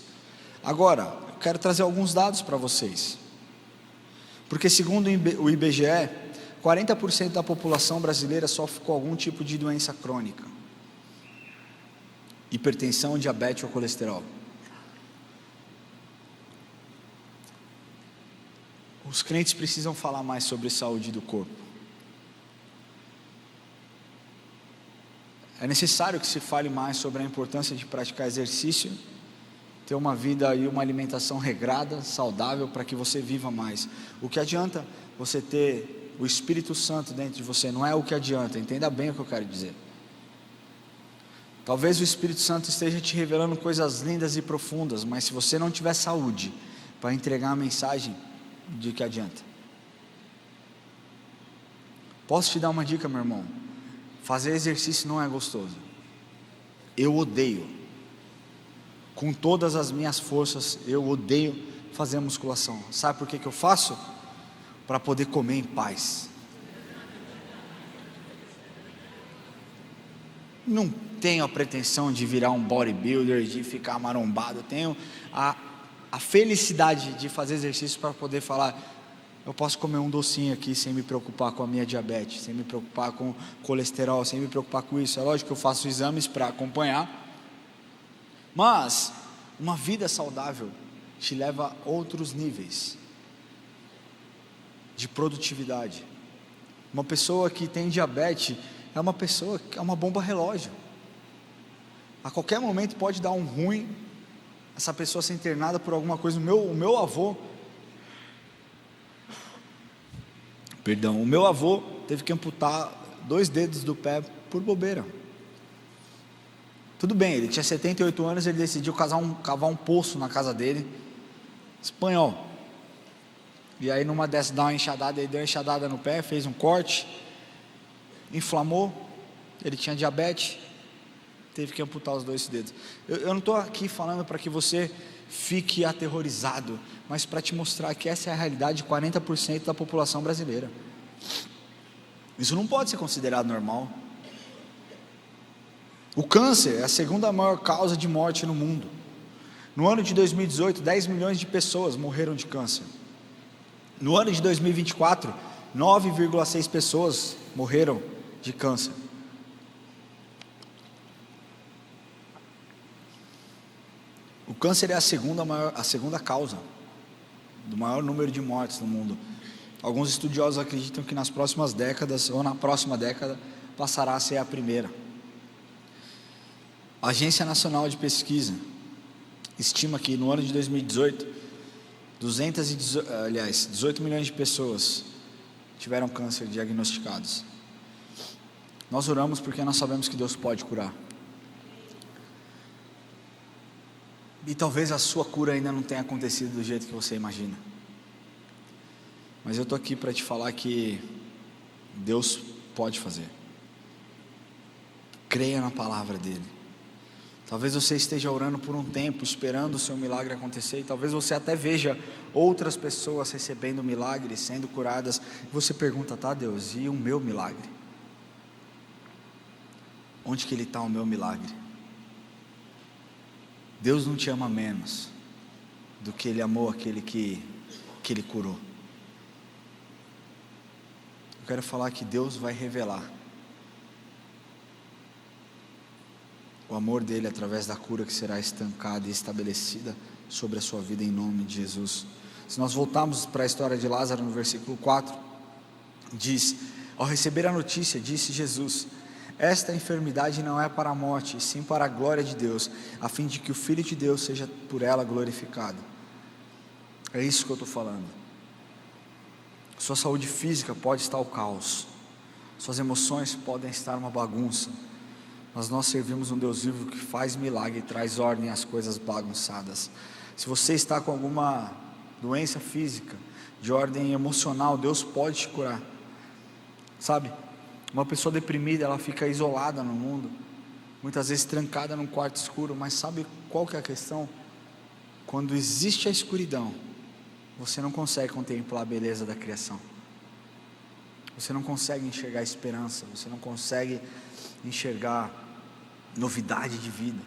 Agora, eu quero trazer alguns dados para vocês, porque segundo o IBGE, 40% da população brasileira sofre com algum tipo de doença crônica. Hipertensão, diabetes ou colesterol. Os crentes precisam falar mais sobre saúde do corpo. É necessário que se fale mais sobre a importância de praticar exercício, ter uma vida e uma alimentação regrada, saudável, para que você viva mais. O que adianta você ter o Espírito Santo dentro de você? Não é o que adianta, entenda bem o que eu quero dizer. Talvez o Espírito Santo esteja te revelando coisas lindas e profundas, mas se você não tiver saúde para entregar a mensagem, de que adianta? Posso te dar uma dica, meu irmão? Fazer exercício não é gostoso. Eu odeio. Com todas as minhas forças, eu odeio fazer musculação. Sabe por que eu faço? Para poder comer em paz. Não tenho a pretensão de virar um bodybuilder, de ficar marombado. Tenho a felicidade de fazer exercício para poder falar: eu posso comer um docinho aqui sem me preocupar com a minha diabetes, sem me preocupar com colesterol, sem me preocupar com isso. É lógico que eu faço exames para acompanhar, mas uma vida saudável te leva a outros níveis de produtividade. Uma pessoa que tem diabetes é uma pessoa que é uma bomba relógio. A qualquer momento pode dar um ruim, essa pessoa ser internada por alguma coisa. O meu avô teve que amputar 2 dedos do pé por bobeira. Tudo bem, ele tinha 78 anos, ele decidiu cavar um poço na casa dele, espanhol. E aí numa dessas dá uma enxadada, ele deu uma enxadada no pé, fez um corte, inflamou, ele tinha diabetes, teve que amputar os 2 dedos. Eu não estou aqui falando para que você fique aterrorizado, mas para te mostrar que essa é a realidade de 40% da população brasileira. Isso não pode ser considerado normal. O câncer é a segunda maior causa de morte no mundo. No ano de 2018, 10 milhões de pessoas morreram de câncer. No ano de 2024, 9,6 pessoas morreram de câncer. O câncer é a segunda causa do maior número de mortes no mundo. Alguns estudiosos acreditam que nas próximas décadas, ou na próxima década, passará a ser a primeira. A Agência Nacional de Pesquisa estima que no ano de 2018, 18 milhões de pessoas tiveram câncer diagnosticados. Nós oramos porque nós sabemos que Deus pode curar. E talvez a sua cura ainda não tenha acontecido do jeito que você imagina. Mas eu estou aqui para te falar que Deus pode fazer. Creia na palavra dEle. Talvez você esteja orando por um tempo, esperando o seu milagre acontecer, e talvez você até veja outras pessoas recebendo milagres, sendo curadas, e você pergunta: tá, Deus, e o meu milagre? Onde que Ele está, o meu milagre? Deus não te ama menos do que Ele amou aquele que Ele curou. Eu quero falar que Deus vai revelar o amor dEle através da cura que será estancada e estabelecida sobre a sua vida em nome de Jesus. Se nós voltarmos para a história de Lázaro no versículo 4, diz: ao receber a notícia, disse Jesus: esta enfermidade não é para a morte, e sim para a glória de Deus, a fim de que o Filho de Deus seja por ela glorificado. É isso que eu estou falando. Sua saúde física pode estar ao caos, suas emoções podem estar uma bagunça, mas nós servimos um Deus vivo que faz milagre e traz ordem às coisas bagunçadas. Se você está com alguma doença física, de ordem emocional, Deus pode te curar. Sabe, uma pessoa deprimida, ela fica isolada no mundo, muitas vezes trancada num quarto escuro, mas sabe qual que é a questão? Quando existe a escuridão, você não consegue contemplar a beleza da criação, você não consegue enxergar esperança, você não consegue enxergar novidade de vida.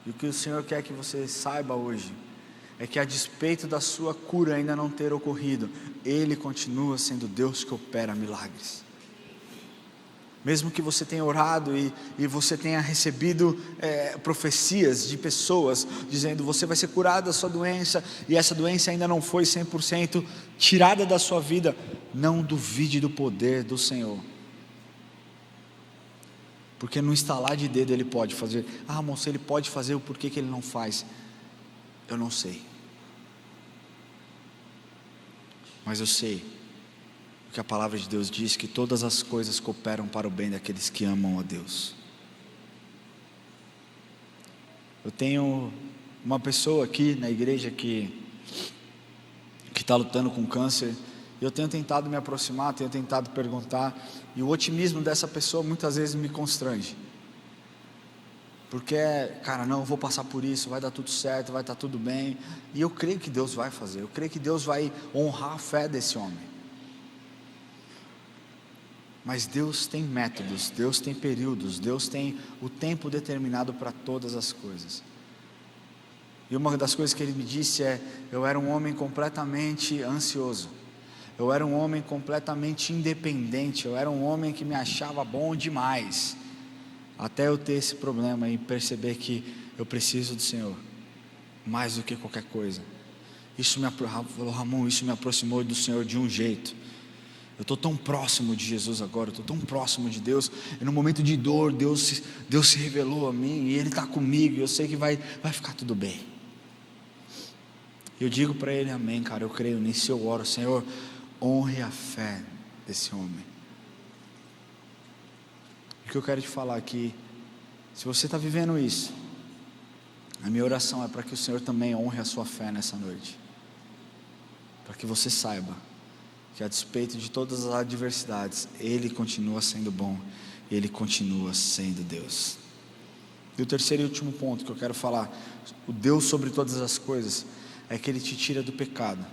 E o que o Senhor quer que você saiba hoje é que, a despeito da sua cura ainda não ter ocorrido, Ele continua sendo Deus que opera milagres. Mesmo que você tenha orado e você tenha recebido profecias de pessoas dizendo: você vai ser curado da sua doença, e essa doença ainda não foi 100% tirada da sua vida, não duvide do poder do Senhor, porque no estalar de dedo Ele pode fazer. Ah, moço, Ele pode fazer, o porquê que Ele não faz? Eu não sei, mas eu sei que a palavra de Deus diz que todas as coisas cooperam para o bem daqueles que amam a Deus. Eu tenho uma pessoa aqui na igreja que está lutando com câncer, e eu tenho tentado me aproximar, tenho tentado perguntar, e o otimismo dessa pessoa muitas vezes me constrange, porque cara, não, eu vou passar por isso, vai dar tudo certo, vai estar tudo bem, e eu creio que Deus vai fazer, eu creio que Deus vai honrar a fé desse homem. Mas Deus tem métodos, Deus tem períodos, Deus tem o tempo determinado para todas as coisas. E uma das coisas que Ele me disse eu era um homem completamente ansioso, eu era um homem completamente independente, eu era um homem que me achava bom demais, até eu ter esse problema e perceber que eu preciso do Senhor, mais do que qualquer coisa. Ramon, isso me aproximou do Senhor de um jeito. Eu estou tão próximo de Jesus agora, eu estou tão próximo de Deus, e no momento de dor, Deus se revelou a mim, e Ele está comigo, e eu sei que vai ficar tudo bem. Eu digo para Ele: amém, cara, eu creio nisso, eu oro: Senhor, honre a fé desse homem. O que eu quero te falar aqui, se você está vivendo isso, a minha oração é para que o Senhor também honre a sua fé nessa noite, para que você saiba que, a despeito de todas as adversidades, Ele continua sendo bom, Ele continua sendo Deus. E o terceiro e último ponto que eu quero falar, o Deus sobre todas as coisas, é que Ele te tira do pecado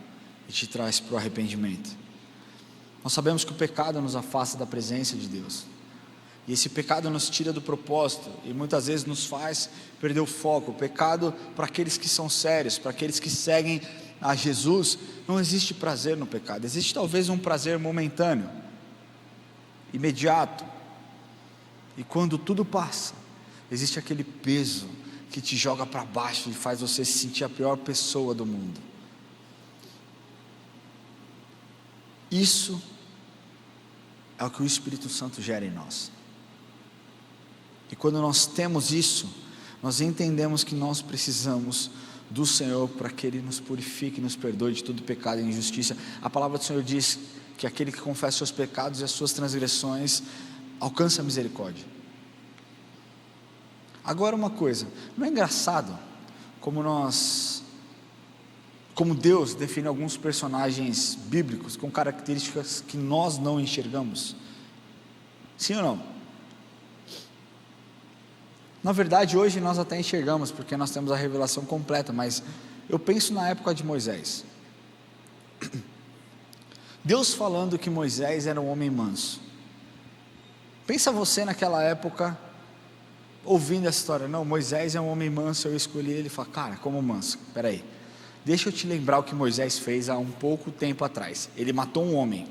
e te traz para o arrependimento. Nós sabemos que o pecado nos afasta da presença de Deus, e esse pecado nos tira do propósito, e muitas vezes nos faz perder o foco. O pecado, para aqueles que são sérios, para aqueles que seguem a Jesus, não existe prazer no pecado, existe talvez um prazer momentâneo, imediato, e quando tudo passa, existe aquele peso que te joga para baixo e faz você se sentir a pior pessoa do mundo. Isso é o que o Espírito Santo gera em nós, e quando nós temos isso, nós entendemos que nós precisamos do Senhor para que Ele nos purifique, nos perdoe de todo pecado e injustiça. A palavra do Senhor diz que aquele que confessa seus pecados e as suas transgressões alcança a misericórdia. Agora, uma coisa, não é engraçado como Deus define alguns personagens bíblicos com características que nós não enxergamos? Sim ou não? Na verdade, hoje nós até enxergamos, porque nós temos a revelação completa, mas eu penso na época de Moisés. Deus falando que Moisés era um homem manso. Pensa você naquela época, ouvindo essa história: não, Moisés é um homem manso, eu escolhi ele. Fala: cara, como manso? Peraí, deixa eu te lembrar o que Moisés fez há um pouco tempo atrás. Ele matou um homem.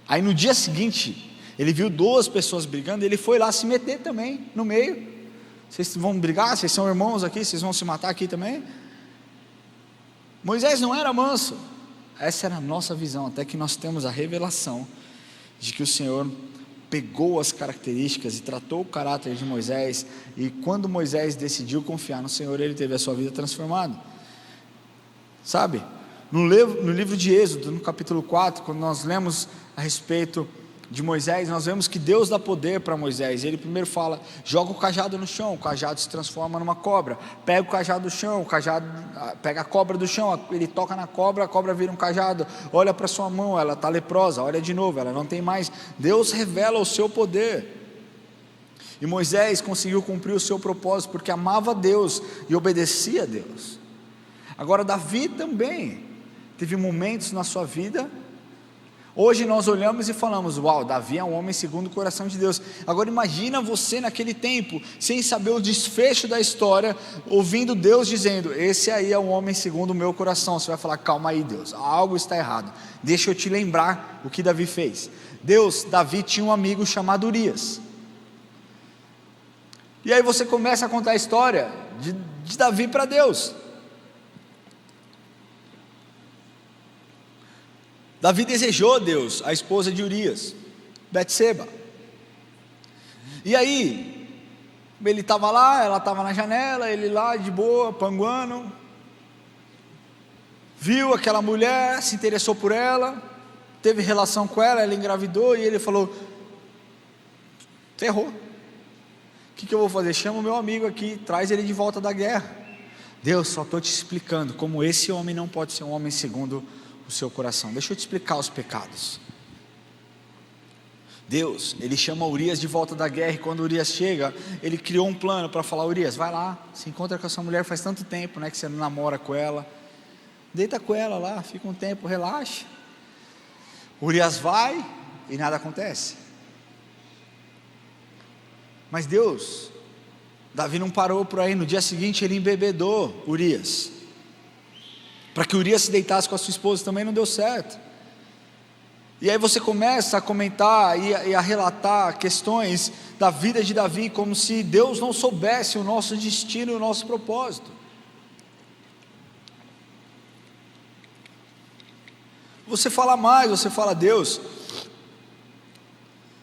Aí no dia seguinte, ele viu duas pessoas brigando, ele foi lá se meter também no meio. Vocês vão brigar? Vocês são irmãos aqui? Vocês vão se matar aqui também? Moisés não era manso. Essa era a nossa visão, até que nós temos a revelação de que o Senhor pegou as características e tratou o caráter de Moisés, e quando Moisés decidiu confiar no Senhor, ele teve a sua vida transformada. Sabe, no livro de Êxodo, no capítulo 4, quando nós lemos a respeito de Moisés, nós vemos que Deus dá poder para Moisés. Ele primeiro fala: joga o cajado no chão, o cajado se transforma numa cobra. Pega o cajado do chão, pega a cobra do chão, ele toca na cobra, a cobra vira um cajado. Olha para sua mão, ela está leprosa, olha de novo, ela não tem mais. Deus revela o seu poder, e Moisés conseguiu cumprir o seu propósito, porque amava a Deus e obedecia a Deus. Agora, Davi também teve momentos na sua vida Hoje nós olhamos e falamos: uau, Davi é um homem segundo o coração de Deus. Agora imagina você naquele tempo, sem saber o desfecho da história, ouvindo Deus dizendo: esse aí é um homem segundo o meu coração. Você vai falar: calma aí, Deus, algo está errado. Deixa eu te lembrar o que Davi fez. Davi tinha um amigo chamado Urias. E aí você começa a contar a história de Davi para Deus. Davi desejou a Deus a esposa de Urias, Betseba. E aí, ele estava lá, ela estava na janela, ele lá de boa, panguando, viu aquela mulher, se interessou por ela, teve relação com ela, ela engravidou, e ele falou: ferrou, o que eu vou fazer? Chama o meu amigo aqui, traz ele de volta da guerra. Deus, só estou te explicando como esse homem não pode ser um homem segundo o seu coração. Deixa eu te explicar os pecados. Deus, ele chama Urias de volta da guerra, e quando Urias chega, ele criou um plano para falar: Urias, vai lá, se encontra com essa mulher, faz tanto tempo, né, que você não namora com ela, deita com ela lá, fica um tempo, relaxa. Urias vai e nada acontece. Mas Davi não parou por aí. No dia seguinte ele embebedou Urias, para que Urias se deitasse com a sua esposa, também não deu certo. E aí você começa a comentar e a relatar questões da vida de Davi, como se Deus não soubesse o nosso destino e o nosso propósito. Você fala mais, você fala: Deus,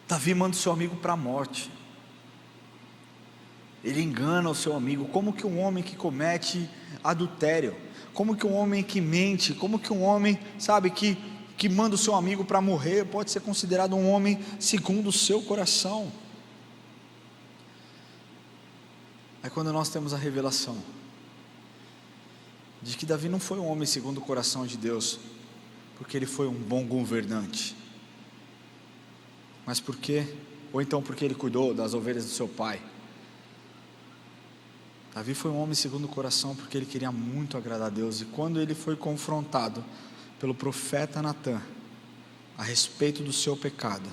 Davi manda o seu amigo para a morte, ele engana o seu amigo. Como que um homem que comete adultério, como que um homem que mente, como que um homem, sabe, que manda o seu amigo para morrer, pode ser considerado um homem segundo o seu coração? É quando nós temos a revelação de que Davi não foi um homem segundo o coração de Deus porque ele foi um bom governante, mas ou então porque ele cuidou das ovelhas do seu pai. Davi foi um homem segundo o coração porque ele queria muito agradar a Deus. E quando ele foi confrontado pelo profeta Natã a respeito do seu pecado,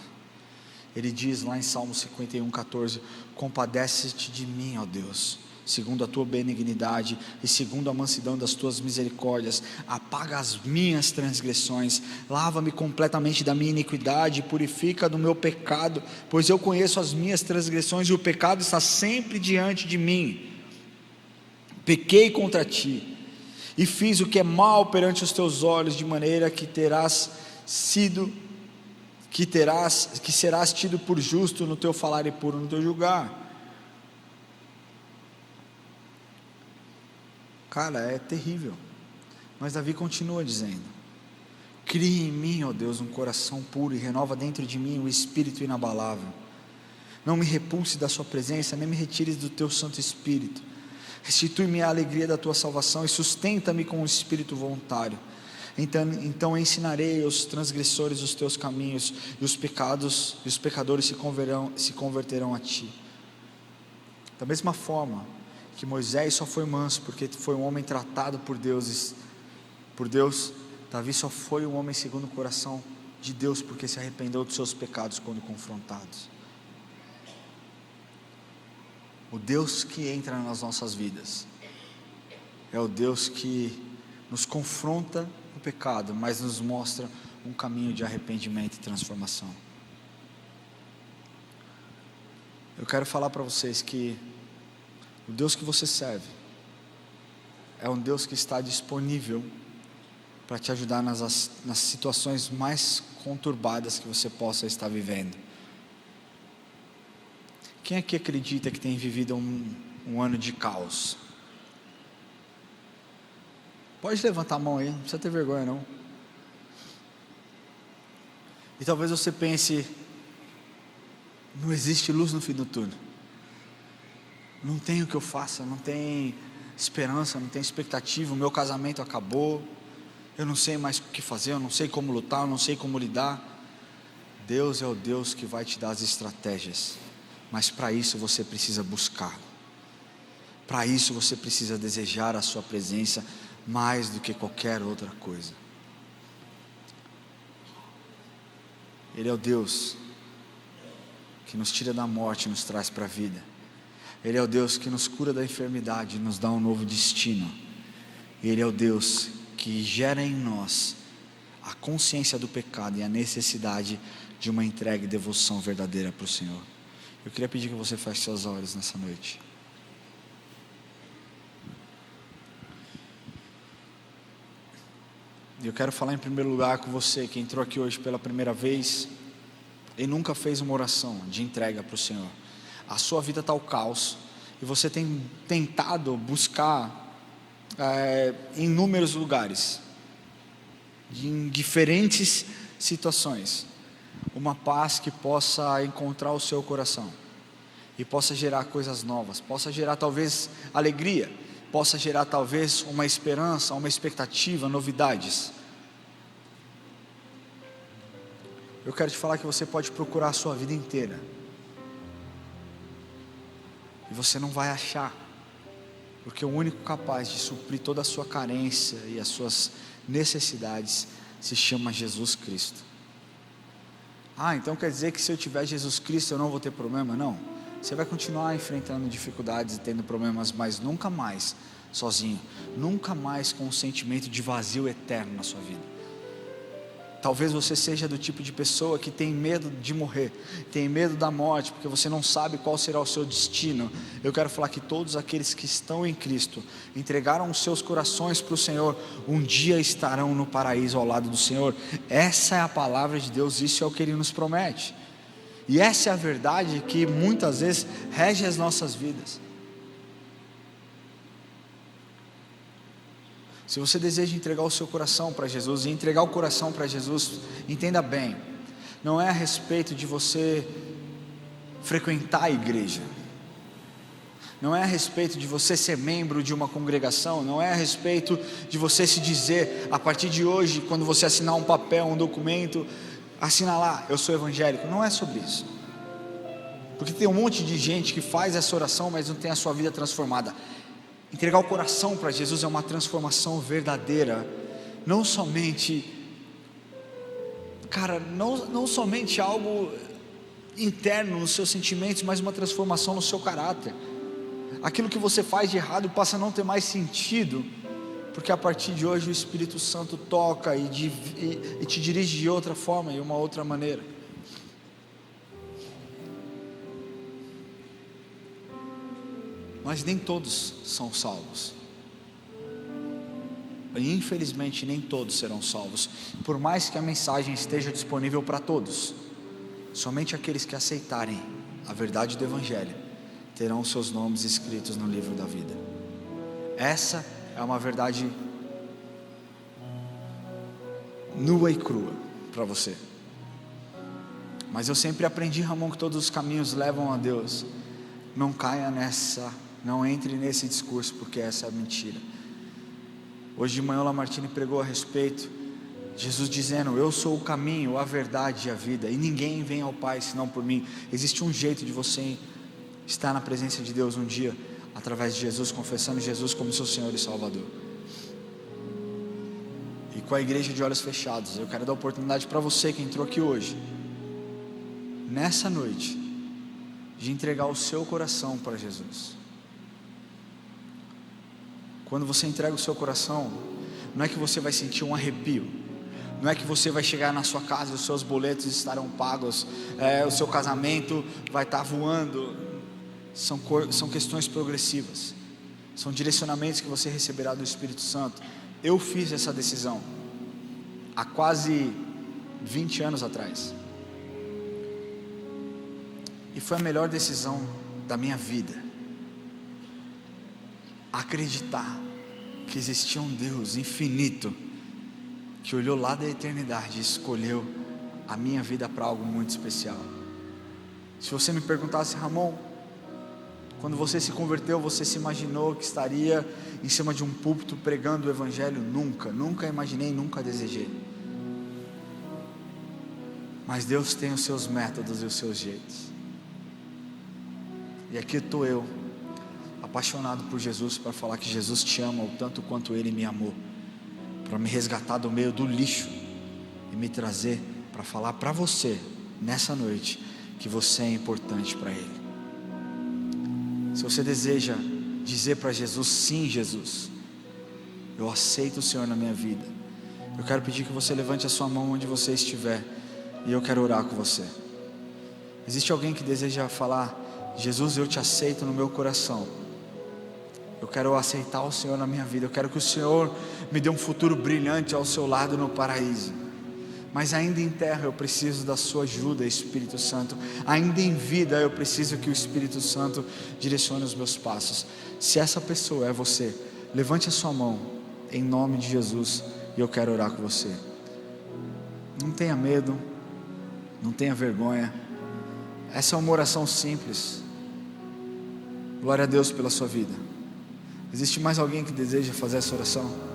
ele diz lá em Salmo 51:14: compadece-te de mim, ó Deus, segundo a tua benignidade e segundo a mansidão das tuas misericórdias, apaga as minhas transgressões, lava-me completamente da minha iniquidade, purifica do meu pecado, pois eu conheço as minhas transgressões e o pecado está sempre diante de mim. Pequei contra ti e fiz o que é mal perante os teus olhos, de maneira que serás tido por justo no teu falar e puro no teu julgar. Cara, é terrível. Mas Davi continua dizendo: cria em mim, ó Deus, um coração puro e renova dentro de mim um espírito inabalável. Não me repulse da sua presença, nem me retires do teu Santo Espírito. Restitui-me a alegria da tua salvação e sustenta-me com um espírito voluntário. Então ensinarei aos transgressores os teus caminhos, e os pecadores se converterão a ti. Da mesma forma que Moisés só foi manso porque foi um homem tratado por Deus, Davi só foi um homem segundo o coração de Deus porque se arrependeu dos seus pecados quando confrontados. O Deus que entra nas nossas vidas é o Deus que nos confronta no pecado, mas nos mostra um caminho de arrependimento e transformação. Eu quero falar para vocês que o Deus que você serve é um Deus que está disponível para te ajudar nas situações mais conturbadas que você possa estar vivendo. Quem aqui acredita que tem vivido um ano de caos? Pode levantar a mão aí, não precisa ter vergonha não. E talvez você pense: não existe luz no fim do túnel, não tem o que eu faça, não tem esperança, não tem expectativa, o meu casamento acabou, eu não sei mais o que fazer, eu não sei como lutar, eu não sei como lidar. Deus é o Deus que vai te dar as estratégias, mas para isso você precisa buscá-lo, para isso você precisa desejar a sua presença mais do que qualquer outra coisa. Ele é o Deus que nos tira da morte e nos traz para a vida. Ele é o Deus que nos cura da enfermidade e nos dá um novo destino. Ele é o Deus que gera em nós a consciência do pecado e a necessidade de uma entrega e devoção verdadeira para o Senhor. Eu queria pedir que você feche seus olhos nessa noite. Eu quero falar em primeiro lugar com você que entrou aqui hoje pela primeira vez e nunca fez uma oração de entrega para o Senhor. A sua vida está ao caos e você tem tentado buscar em inúmeros lugares, em diferentes situações, uma paz que possa encontrar o seu coração e possa gerar coisas novas, possa gerar talvez alegria, possa gerar talvez uma esperança, uma expectativa, novidades. Eu quero te falar que você pode procurar a sua vida inteira e você não vai achar, porque o único capaz de suprir toda a sua carência e as suas necessidades se chama Jesus Cristo. Então quer dizer que se eu tiver Jesus Cristo eu não vou ter problema? Não, você vai continuar enfrentando dificuldades e tendo problemas, mas nunca mais sozinho, nunca mais com um sentimento de vazio eterno na sua vida. Talvez você seja do tipo de pessoa que tem medo de morrer, tem medo da morte, porque você não sabe qual será o seu destino. Eu quero falar que todos aqueles que estão em Cristo, entregaram os seus corações para o Senhor, um dia estarão no paraíso ao lado do Senhor. Essa é a palavra de Deus, isso é o que Ele nos promete. E essa é a verdade que muitas vezes rege as nossas vidas. Se você deseja entregar o seu coração para Jesus, e entregar o coração para Jesus, entenda bem, não é a respeito de você frequentar a igreja, não é a respeito de você ser membro de uma congregação, não é a respeito de você se dizer, a partir de hoje, quando você assinar um papel, um documento, assina lá, eu sou evangélico. Não é sobre isso, porque tem um monte de gente que faz essa oração, mas não tem a sua vida transformada. Entregar o coração para Jesus é uma transformação verdadeira, não somente, não somente algo interno nos seus sentimentos, mas uma transformação no seu caráter. Aquilo que você faz de errado passa a não ter mais sentido, porque a partir de hoje o Espírito Santo toca e te dirige de outra forma e uma outra maneira. Mas nem todos são salvos, e infelizmente nem todos serão salvos, por mais que a mensagem esteja disponível para todos. Somente aqueles que aceitarem a verdade do Evangelho terão seus nomes escritos no livro da vida. Essa é uma verdade nua e crua para você. Mas eu sempre aprendi, Ramon, que todos os caminhos levam a Deus. Não caia nessa, não entre nesse discurso, porque essa é a mentira. Hoje de manhã o Lamartine pregou a respeito, Jesus dizendo: eu sou o caminho, a verdade e a vida, e ninguém vem ao Pai senão por mim. Existe um jeito de você estar na presença de Deus um dia, através de Jesus, confessando Jesus como seu Senhor e Salvador. E com a igreja de olhos fechados, eu quero dar oportunidade para você que entrou aqui hoje, nessa noite, de entregar o seu coração para Jesus. Quando você entrega o seu coração, não é que você vai sentir um arrepio, não é que você vai chegar na sua casa e os seus boletos estarão pagos, o seu casamento vai estar voando. São questões progressivas, são direcionamentos que você receberá do Espírito Santo. Eu fiz essa decisão há quase 20 anos atrás, e foi a melhor decisão da minha vida. Acreditar que existia um Deus infinito, que olhou lá da eternidade e escolheu a minha vida para algo muito especial. Se você me perguntasse: Ramon, quando você se converteu, você se imaginou que estaria em cima de um púlpito pregando o Evangelho? Nunca imaginei, nunca desejei. Mas Deus tem os seus métodos e os seus jeitos. E aqui estou eu, apaixonado por Jesus, para falar que Jesus te ama o tanto quanto Ele me amou, para me resgatar do meio do lixo e me trazer para para falar para você, nessa noite, que você é importante para Ele. Se você deseja dizer para Jesus: sim, Jesus, eu aceito o Senhor na minha vida, eu quero pedir que você levante a sua mão onde você estiver, e eu quero orar com você. Existe alguém que deseja falar: Jesus, eu te aceito no meu coração, eu quero aceitar o Senhor na minha vida, eu quero que o Senhor me dê um futuro brilhante ao seu lado no paraíso, mas ainda em terra eu preciso da sua ajuda, Espírito Santo. Ainda em vida eu preciso que o Espírito Santo direcione os meus passos. Se essa pessoa é você, levante a sua mão em nome de Jesus, e eu quero orar com você. Não tenha medo, não tenha vergonha. Essa é uma oração simples. Glória a Deus pela sua vida. Existe mais alguém que deseja fazer essa oração?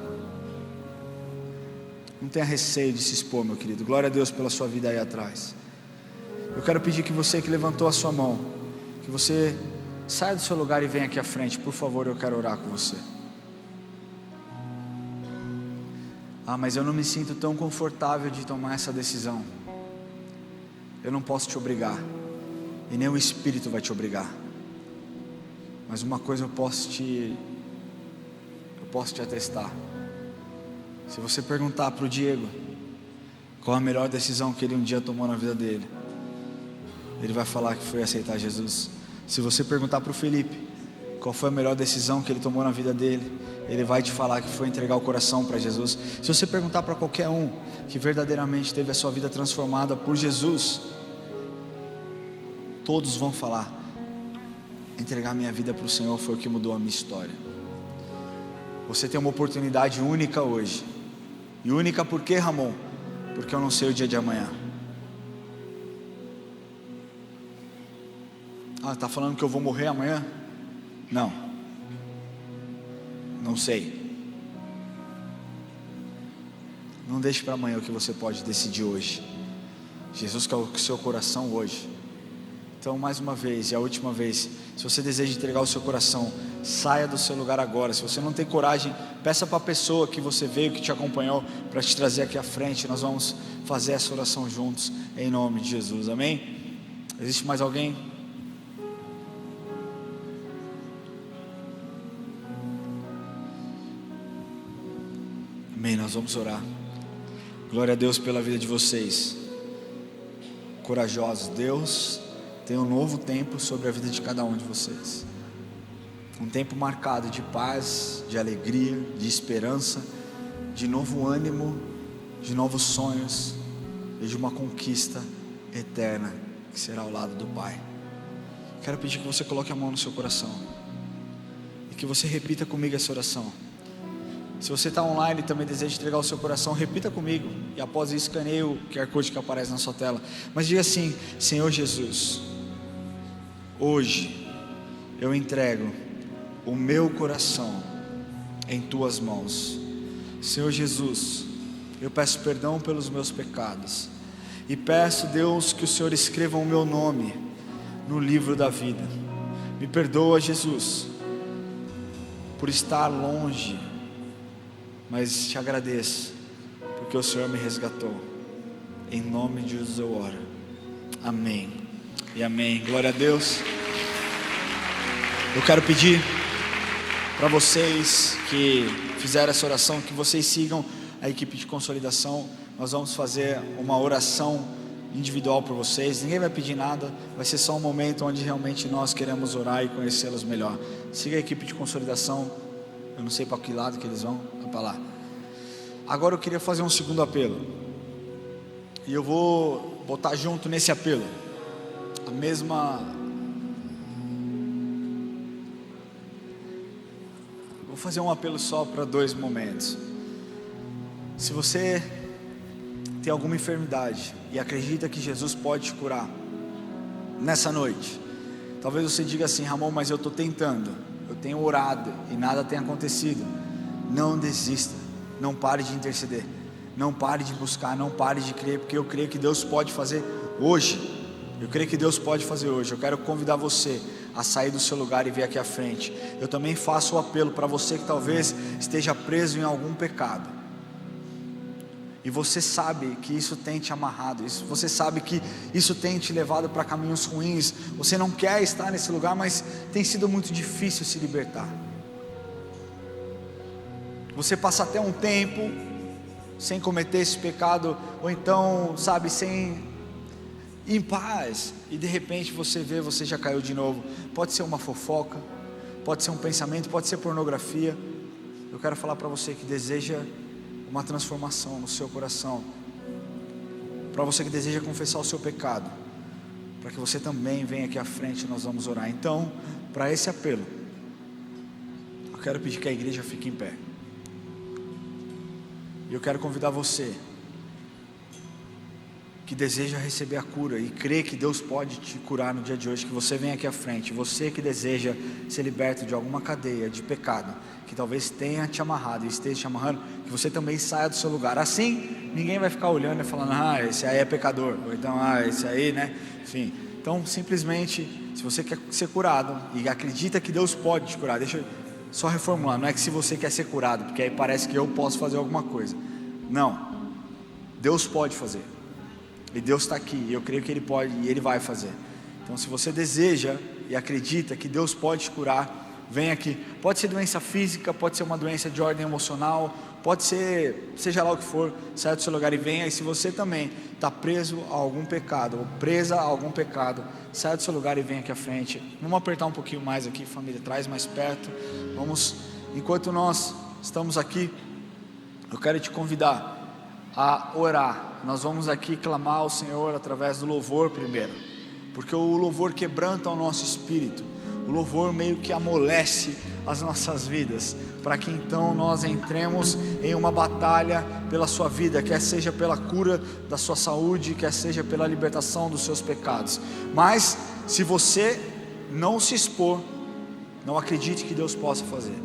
Não tenha receio de se expor, meu querido. Glória a Deus pela sua vida aí atrás. Eu quero pedir que você que levantou a sua mão, que você saia do seu lugar e venha aqui à frente, por favor, eu quero orar com você. Mas eu não me sinto tão confortável de tomar essa decisão. Eu não posso te obrigar, e nem o Espírito vai te obrigar. Mas uma coisa eu posso te atestar. Se você perguntar para o Diego qual a melhor decisão que ele um dia tomou na vida dele, ele vai falar que foi aceitar Jesus. Se você perguntar para o Felipe qual foi a melhor decisão que ele tomou na vida dele, ele vai te falar que foi entregar o coração para Jesus. Se você perguntar para qualquer um que verdadeiramente teve a sua vida transformada por Jesus, todos vão falar: entregar minha vida para o Senhor foi o que mudou a minha história. Você tem uma oportunidade única hoje. E única por quê, Ramon? Porque eu não sei o dia de amanhã. Está falando que eu vou morrer amanhã? Não sei. Não deixe para amanhã o que você pode decidir hoje. Jesus quer o seu coração hoje. Então, mais uma vez e a última vez, se você deseja entregar o seu coração, saia do seu lugar agora. Se você não tem coragem, peça para a pessoa que você veio, que te acompanhou, para te trazer aqui à frente. Nós vamos fazer essa oração juntos, em nome de Jesus, amém? Existe mais alguém? Amém, nós vamos orar. Glória a Deus pela vida de vocês, corajosos. Deus tem um novo tempo sobre a vida de cada um de vocês. Um tempo marcado de paz, de alegria, de esperança, de novo ânimo, de novos sonhos e de uma conquista eterna que será ao lado do Pai. Quero pedir que você coloque a mão no seu coração e que você repita comigo essa oração. Se você está online e também deseja entregar o seu coração, repita comigo, e após isso escaneie o QR Code que aparece na sua tela. Mas diga assim: Senhor Jesus, hoje eu entrego o meu coração em tuas mãos. Senhor Jesus, eu peço perdão pelos meus pecados e peço, Deus, que o Senhor escreva o meu nome no livro da vida. Me perdoa, Jesus, por estar longe, mas te agradeço porque o Senhor me resgatou. Em nome de Jesus eu oro. Amém e amém. Glória a Deus. Eu quero pedir para vocês que fizeram essa oração, que vocês sigam a equipe de consolidação. Nós vamos fazer uma oração individual por vocês. Ninguém vai pedir nada, vai ser só um momento onde realmente nós queremos orar e conhecê-los melhor. Siga a equipe de consolidação. Eu não sei para que lado que eles vão, para lá. Agora eu queria fazer um segundo apelo, e eu vou botar junto nesse apelo a mesma. Vou fazer um apelo só para 2 momentos. Se você tem alguma enfermidade e acredita que Jesus pode te curar nessa noite, talvez você diga assim: Ramon, mas eu estou tentando, eu tenho orado e nada tem acontecido. Não desista, não pare de interceder, não pare de buscar, não pare de crer, porque eu creio que Deus pode fazer hoje. Eu creio que Deus pode fazer hoje. Eu quero convidar você a sair do seu lugar e vir aqui à frente. Eu também faço o apelo para você que talvez esteja preso em algum pecado. e você sabe que isso tem te amarrado, você sabe que isso tem te levado para caminhos ruins, você não quer estar nesse lugar, mas tem sido muito difícil se libertar. Você passa até um tempo sem cometer esse pecado, ou então, sabe, em paz, e de repente você já caiu de novo. Pode ser uma fofoca, pode ser um pensamento, pode ser pornografia. Eu quero falar para você que deseja uma transformação no seu coração, para você que deseja confessar o seu pecado, para que você também venha aqui à frente, nós vamos orar. Então, para esse apelo, eu quero pedir que a igreja fique em pé, e eu quero convidar você que deseja receber a cura e crê que Deus pode te curar no dia de hoje, que você venha aqui à frente. Você que deseja ser liberto de alguma cadeia de pecado que talvez tenha te amarrado e esteja te amarrando, que você também saia do seu lugar. Assim ninguém vai ficar olhando e falando: esse aí é pecador, ou então esse aí, né? Enfim, então simplesmente, se você quer ser curado e acredita que Deus pode te curar, deixa eu só reformular, não é que se você quer ser curado, porque aí parece que eu posso fazer alguma coisa. Não, Deus pode fazer, e Deus está aqui, e eu creio que Ele pode e Ele vai fazer. Então, se você deseja e acredita que Deus pode te curar, vem aqui. Pode ser doença física, pode ser uma doença de ordem emocional, pode ser, seja lá o que for, saia do seu lugar e venha. E se você também está preso a algum pecado, ou presa a algum pecado, saia do seu lugar e venha aqui à frente. Vamos apertar um pouquinho mais aqui, família, traz mais perto. Vamos, enquanto nós estamos aqui, eu quero te convidar a orar. Nós vamos aqui clamar ao Senhor através do louvor primeiro, porque o louvor quebranta o nosso espírito, o louvor meio que amolece as nossas vidas, para que então nós entremos em uma batalha pela sua vida, quer seja pela cura da sua saúde, quer seja pela libertação dos seus pecados. Mas se você não se expor, não acredite que Deus possa fazer.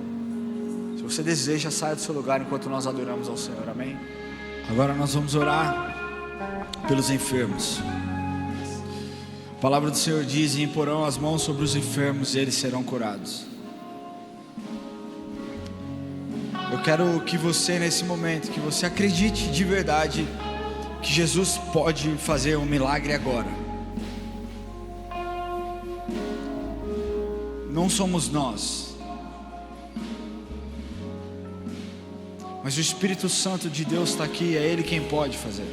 Se você deseja, saia do seu lugar enquanto nós adoramos ao Senhor, amém? Agora nós vamos orar pelos enfermos. A palavra do Senhor diz: e imporão as mãos sobre os enfermos e eles serão curados. Eu quero que você, nesse momento, que você acredite de verdade que Jesus pode fazer um milagre agora. Não somos nós, mas o Espírito Santo de Deus está aqui, é Ele quem pode fazer.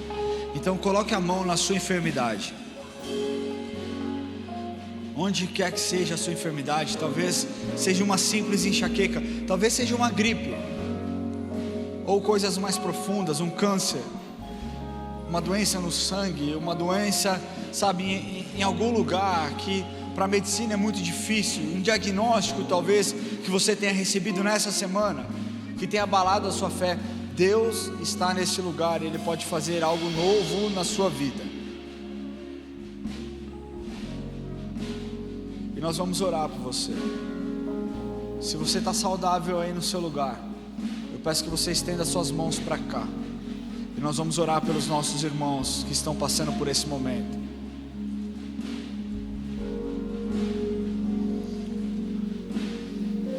Então coloque a mão na sua enfermidade, onde quer que seja a sua enfermidade. Talvez seja uma simples enxaqueca, talvez seja uma gripe, ou coisas mais profundas, um câncer, uma doença no sangue, uma doença, sabe, em algum lugar que para a medicina é muito difícil, um diagnóstico talvez que você tenha recebido nessa semana, que tenha abalado a sua fé. Deus está nesse lugar, Ele pode fazer algo novo na sua vida. E nós vamos orar por você. Se você está saudável aí no seu lugar, eu peço que você estenda suas mãos para cá, e nós vamos orar pelos nossos irmãos que estão passando por esse momento.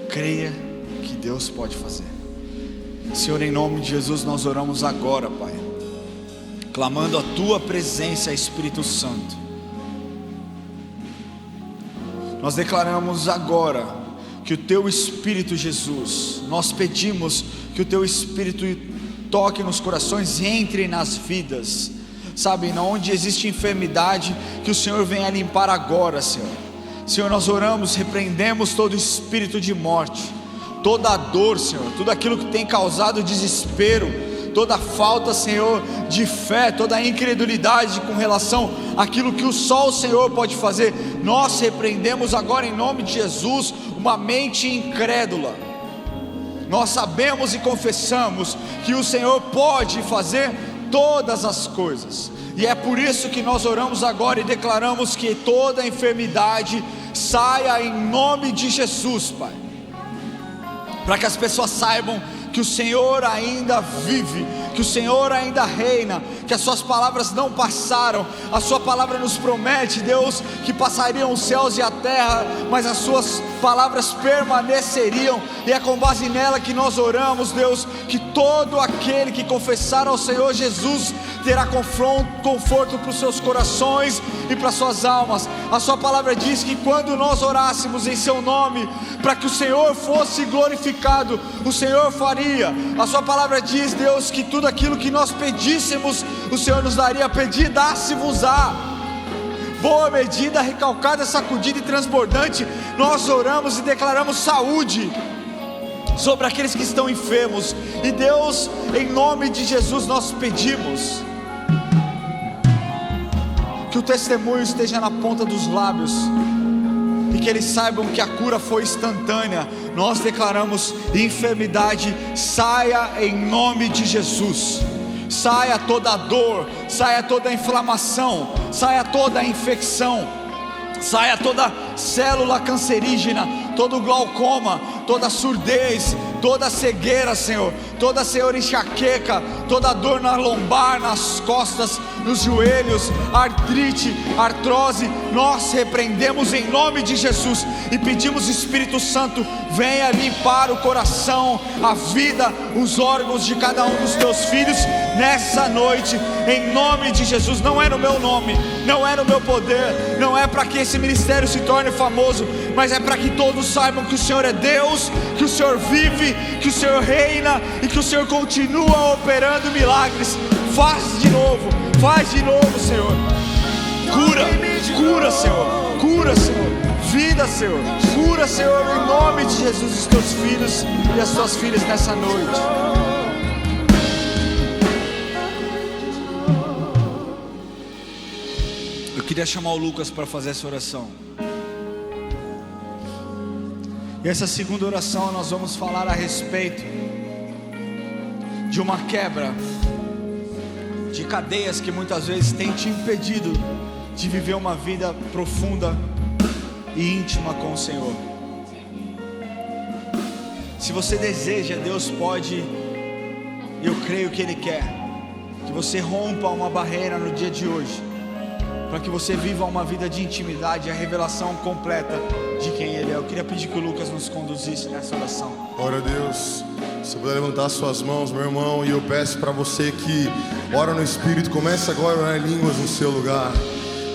Creia que Deus pode fazer. Senhor, em nome de Jesus, nós oramos agora, Pai, clamando a Tua presença, Espírito Santo. Nós declaramos agora que o Teu Espírito, Jesus, nós pedimos que o Teu Espírito toque nos corações e entre nas vidas, sabe, onde existe enfermidade, que o Senhor venha limpar agora, Senhor. Senhor, nós oramos, repreendemos todo espírito de morte, toda a dor, Senhor, tudo aquilo que tem causado desespero, toda a falta, Senhor, de fé, toda a incredulidade com relação àquilo que só o Senhor pode fazer. Nós repreendemos agora em nome de Jesus uma mente incrédula. Nós sabemos e confessamos que o Senhor pode fazer todas as coisas, e é por isso que nós oramos agora e declaramos que toda enfermidade saia em nome de Jesus, Pai, para que as pessoas saibam que o Senhor ainda vive, que o Senhor ainda reina, que as suas palavras não passaram. A sua palavra nos promete, Deus, que passariam os céus e a terra, mas as suas palavras permaneceriam, e é com base nela que nós oramos, Deus, que todo aquele que confessar ao Senhor Jesus terá conforto para os seus corações e para as suas almas. A sua palavra diz que quando nós orássemos em seu nome, para que o Senhor fosse glorificado, o Senhor faria. A sua palavra diz, Deus, que tudo aquilo que nós pedíssemos, o Senhor nos daria. Pedir, dá-se-vos-á. Boa medida, recalcada, sacudida e transbordante, nós oramos e declaramos saúde sobre aqueles que estão enfermos. E Deus, em nome de Jesus, nós pedimos que o testemunho esteja na ponta dos lábios, e que eles saibam que a cura foi instantânea. Nós declaramos: enfermidade, saia em nome de Jesus. Saia toda a dor, saia toda a inflamação, saia toda a infecção, saia toda célula cancerígena, todo glaucoma, toda surdez, toda cegueira, Senhor, toda, Senhor, enxaqueca, toda dor na lombar, nas costas, nos joelhos, artrite, artrose, nós repreendemos em nome de Jesus e pedimos: Espírito Santo, venha limpar o coração, a vida, os órgãos de cada um dos teus filhos nessa noite, em nome de Jesus. Não é no meu nome, não é no meu poder, não é para que esse ministério se torne famoso, mas é para que todos saibam que o Senhor é Deus, que o Senhor vive, que o Senhor reina e que o Senhor continua operando milagres. Faz de novo, Senhor. Cura, Senhor. Cura, Senhor. Vida, Senhor. Cura, Senhor, em nome de Jesus, os teus filhos e as tuas filhas nessa noite. Eu queria chamar o Lucas para fazer essa oração. E essa segunda oração nós vamos falar a respeito de uma quebra de cadeias que muitas vezes tem te impedido de viver uma vida profunda e íntima com o Senhor. Se você deseja, Deus pode, eu creio que Ele quer, que você rompa uma barreira no dia de hoje, para que você viva uma vida de intimidade e a revelação completa de quem Ele é. Eu queria pedir que o Lucas nos conduzisse nessa oração. Ora, Deus, se puder levantar suas mãos, meu irmão, e eu peço para você que ora no Espírito, comece agora a orar em línguas no seu lugar.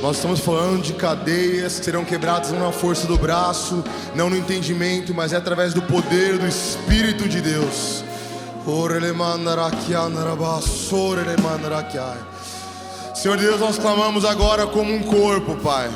Nós estamos falando de cadeias que serão quebradas não na força do braço, não no entendimento, mas é através do poder do Espírito de Deus. Senhor Deus, nós clamamos agora como um corpo, Pai.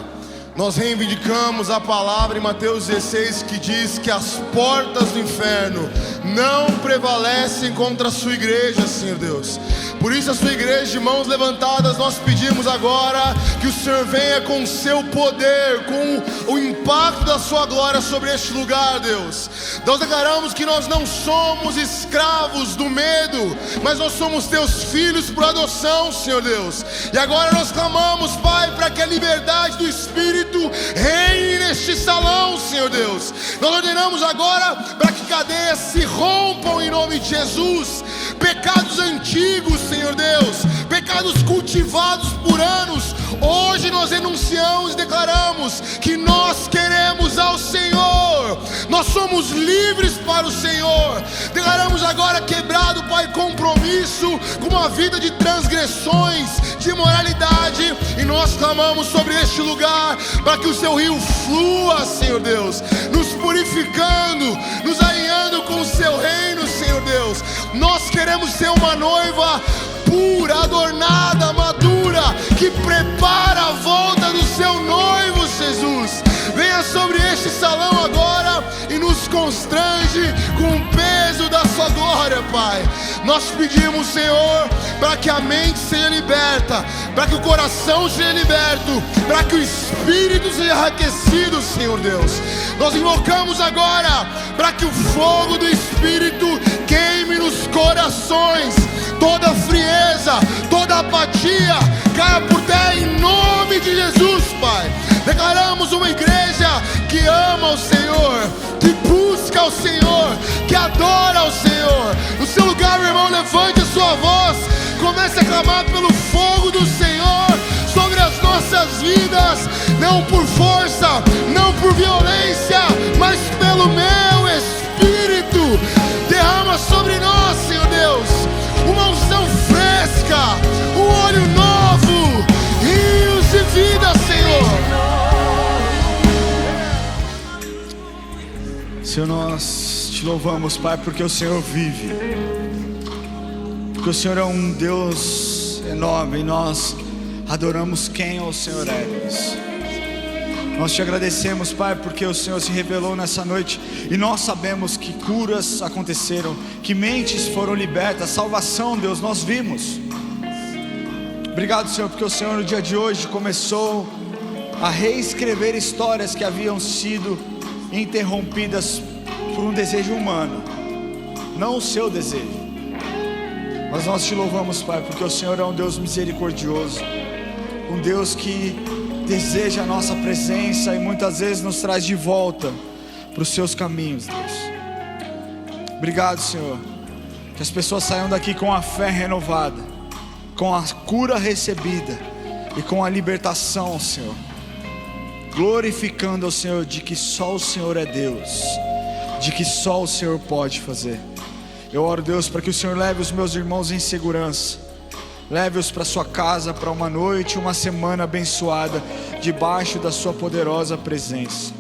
Nós reivindicamos a palavra em Mateus 16 que diz que as portas do inferno não prevalecem contra a sua igreja, Senhor Deus. Por isso a sua igreja de mãos levantadas, nós pedimos agora que o Senhor venha com o seu poder, com o impacto da sua glória sobre este lugar, Deus. Nós declaramos que nós não somos escravos do medo, mas nós somos teus filhos por adoção, Senhor Deus. E agora nós clamamos, Pai, para que a liberdade do Espírito reine neste salão, Senhor Deus. Nós ordenamos agora para que cadeias se rompam em nome de Jesus. Pecados antigos, Senhor Deus, pecados cultivados por anos, hoje nós denunciamos e declaramos que nós queremos ao Senhor. Nós somos livres para o Senhor. Declaramos agora quebrado, Pai, compromisso com uma vida de transgressões, de imoralidade, e nós clamamos sobre este lugar para que o seu rio flua, Senhor Deus, nos purificando, nos alinhando com o seu reino, Senhor Deus. Nós queremos ser uma noiva pura, adornada, madura, que prepara a volta do seu noivo, Jesus. Venha sobre este salão agora e nos constrange com o peso da sua glória, Pai. Nós pedimos, Senhor, para que a mente seja liberta, para que o coração seja liberto, para que o espírito seja aquecido, Senhor Deus. Nós invocamos agora para que o fogo do Espírito queime nos corações, toda frieza, toda apatia caia por terra em nome de Jesus, Pai. Declaramos uma igreja que ama o Senhor, que busca o Senhor, que adora o Senhor. No seu lugar, meu irmão, levante a sua sua voz, comece a clamar pelo fogo do Senhor sobre as nossas vidas, não por força, não por violência, mas pelo meu Espírito. Derrama sobre nós, Senhor Deus, uma unção fresca, um óleo novo, rios de vida, Senhor. Senhor, nós te louvamos, Pai, porque o Senhor vive, porque o Senhor é um Deus enorme, e nós adoramos quem o Senhor é, Deus. Nós te agradecemos, Pai, porque o Senhor se revelou nessa noite, e nós sabemos que curas aconteceram, que mentes foram libertas, salvação, Deus, nós vimos. Obrigado, Senhor, porque o Senhor no dia de hoje começou a reescrever histórias que haviam sido interrompidas por um desejo humano, não o seu desejo. Mas nós te louvamos, Pai, porque o Senhor é um Deus misericordioso, um Deus que deseja a nossa presença e muitas vezes nos traz de volta para os seus caminhos, Deus. Obrigado, Senhor, que as pessoas saiam daqui com a fé renovada, com a cura recebida e com a libertação, Senhor, glorificando ao Senhor de que só o Senhor é Deus, de que só o Senhor pode fazer. Eu oro, Deus, para que o Senhor leve os meus irmãos em segurança, leve-os para sua casa, para uma noite, uma semana abençoada, debaixo da sua poderosa presença.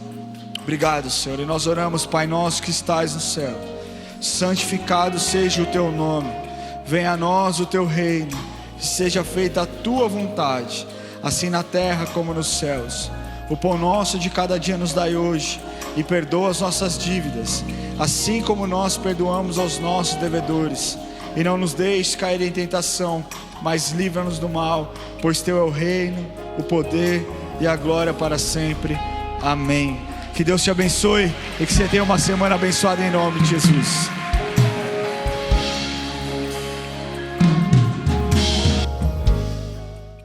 Obrigado, Senhor, e nós oramos, Pai nosso que estás no céu, santificado seja o teu nome, venha a nós o teu reino, seja feita a tua vontade, assim na terra como nos céus. O pão nosso de cada dia nos dai hoje, e perdoa as nossas dívidas, assim como nós perdoamos aos nossos devedores, e não nos deixes cair em tentação, mas livra-nos do mal, pois teu é o reino, o poder e a glória para sempre. Amém. Que Deus te abençoe e que você tenha uma semana abençoada em nome de Jesus.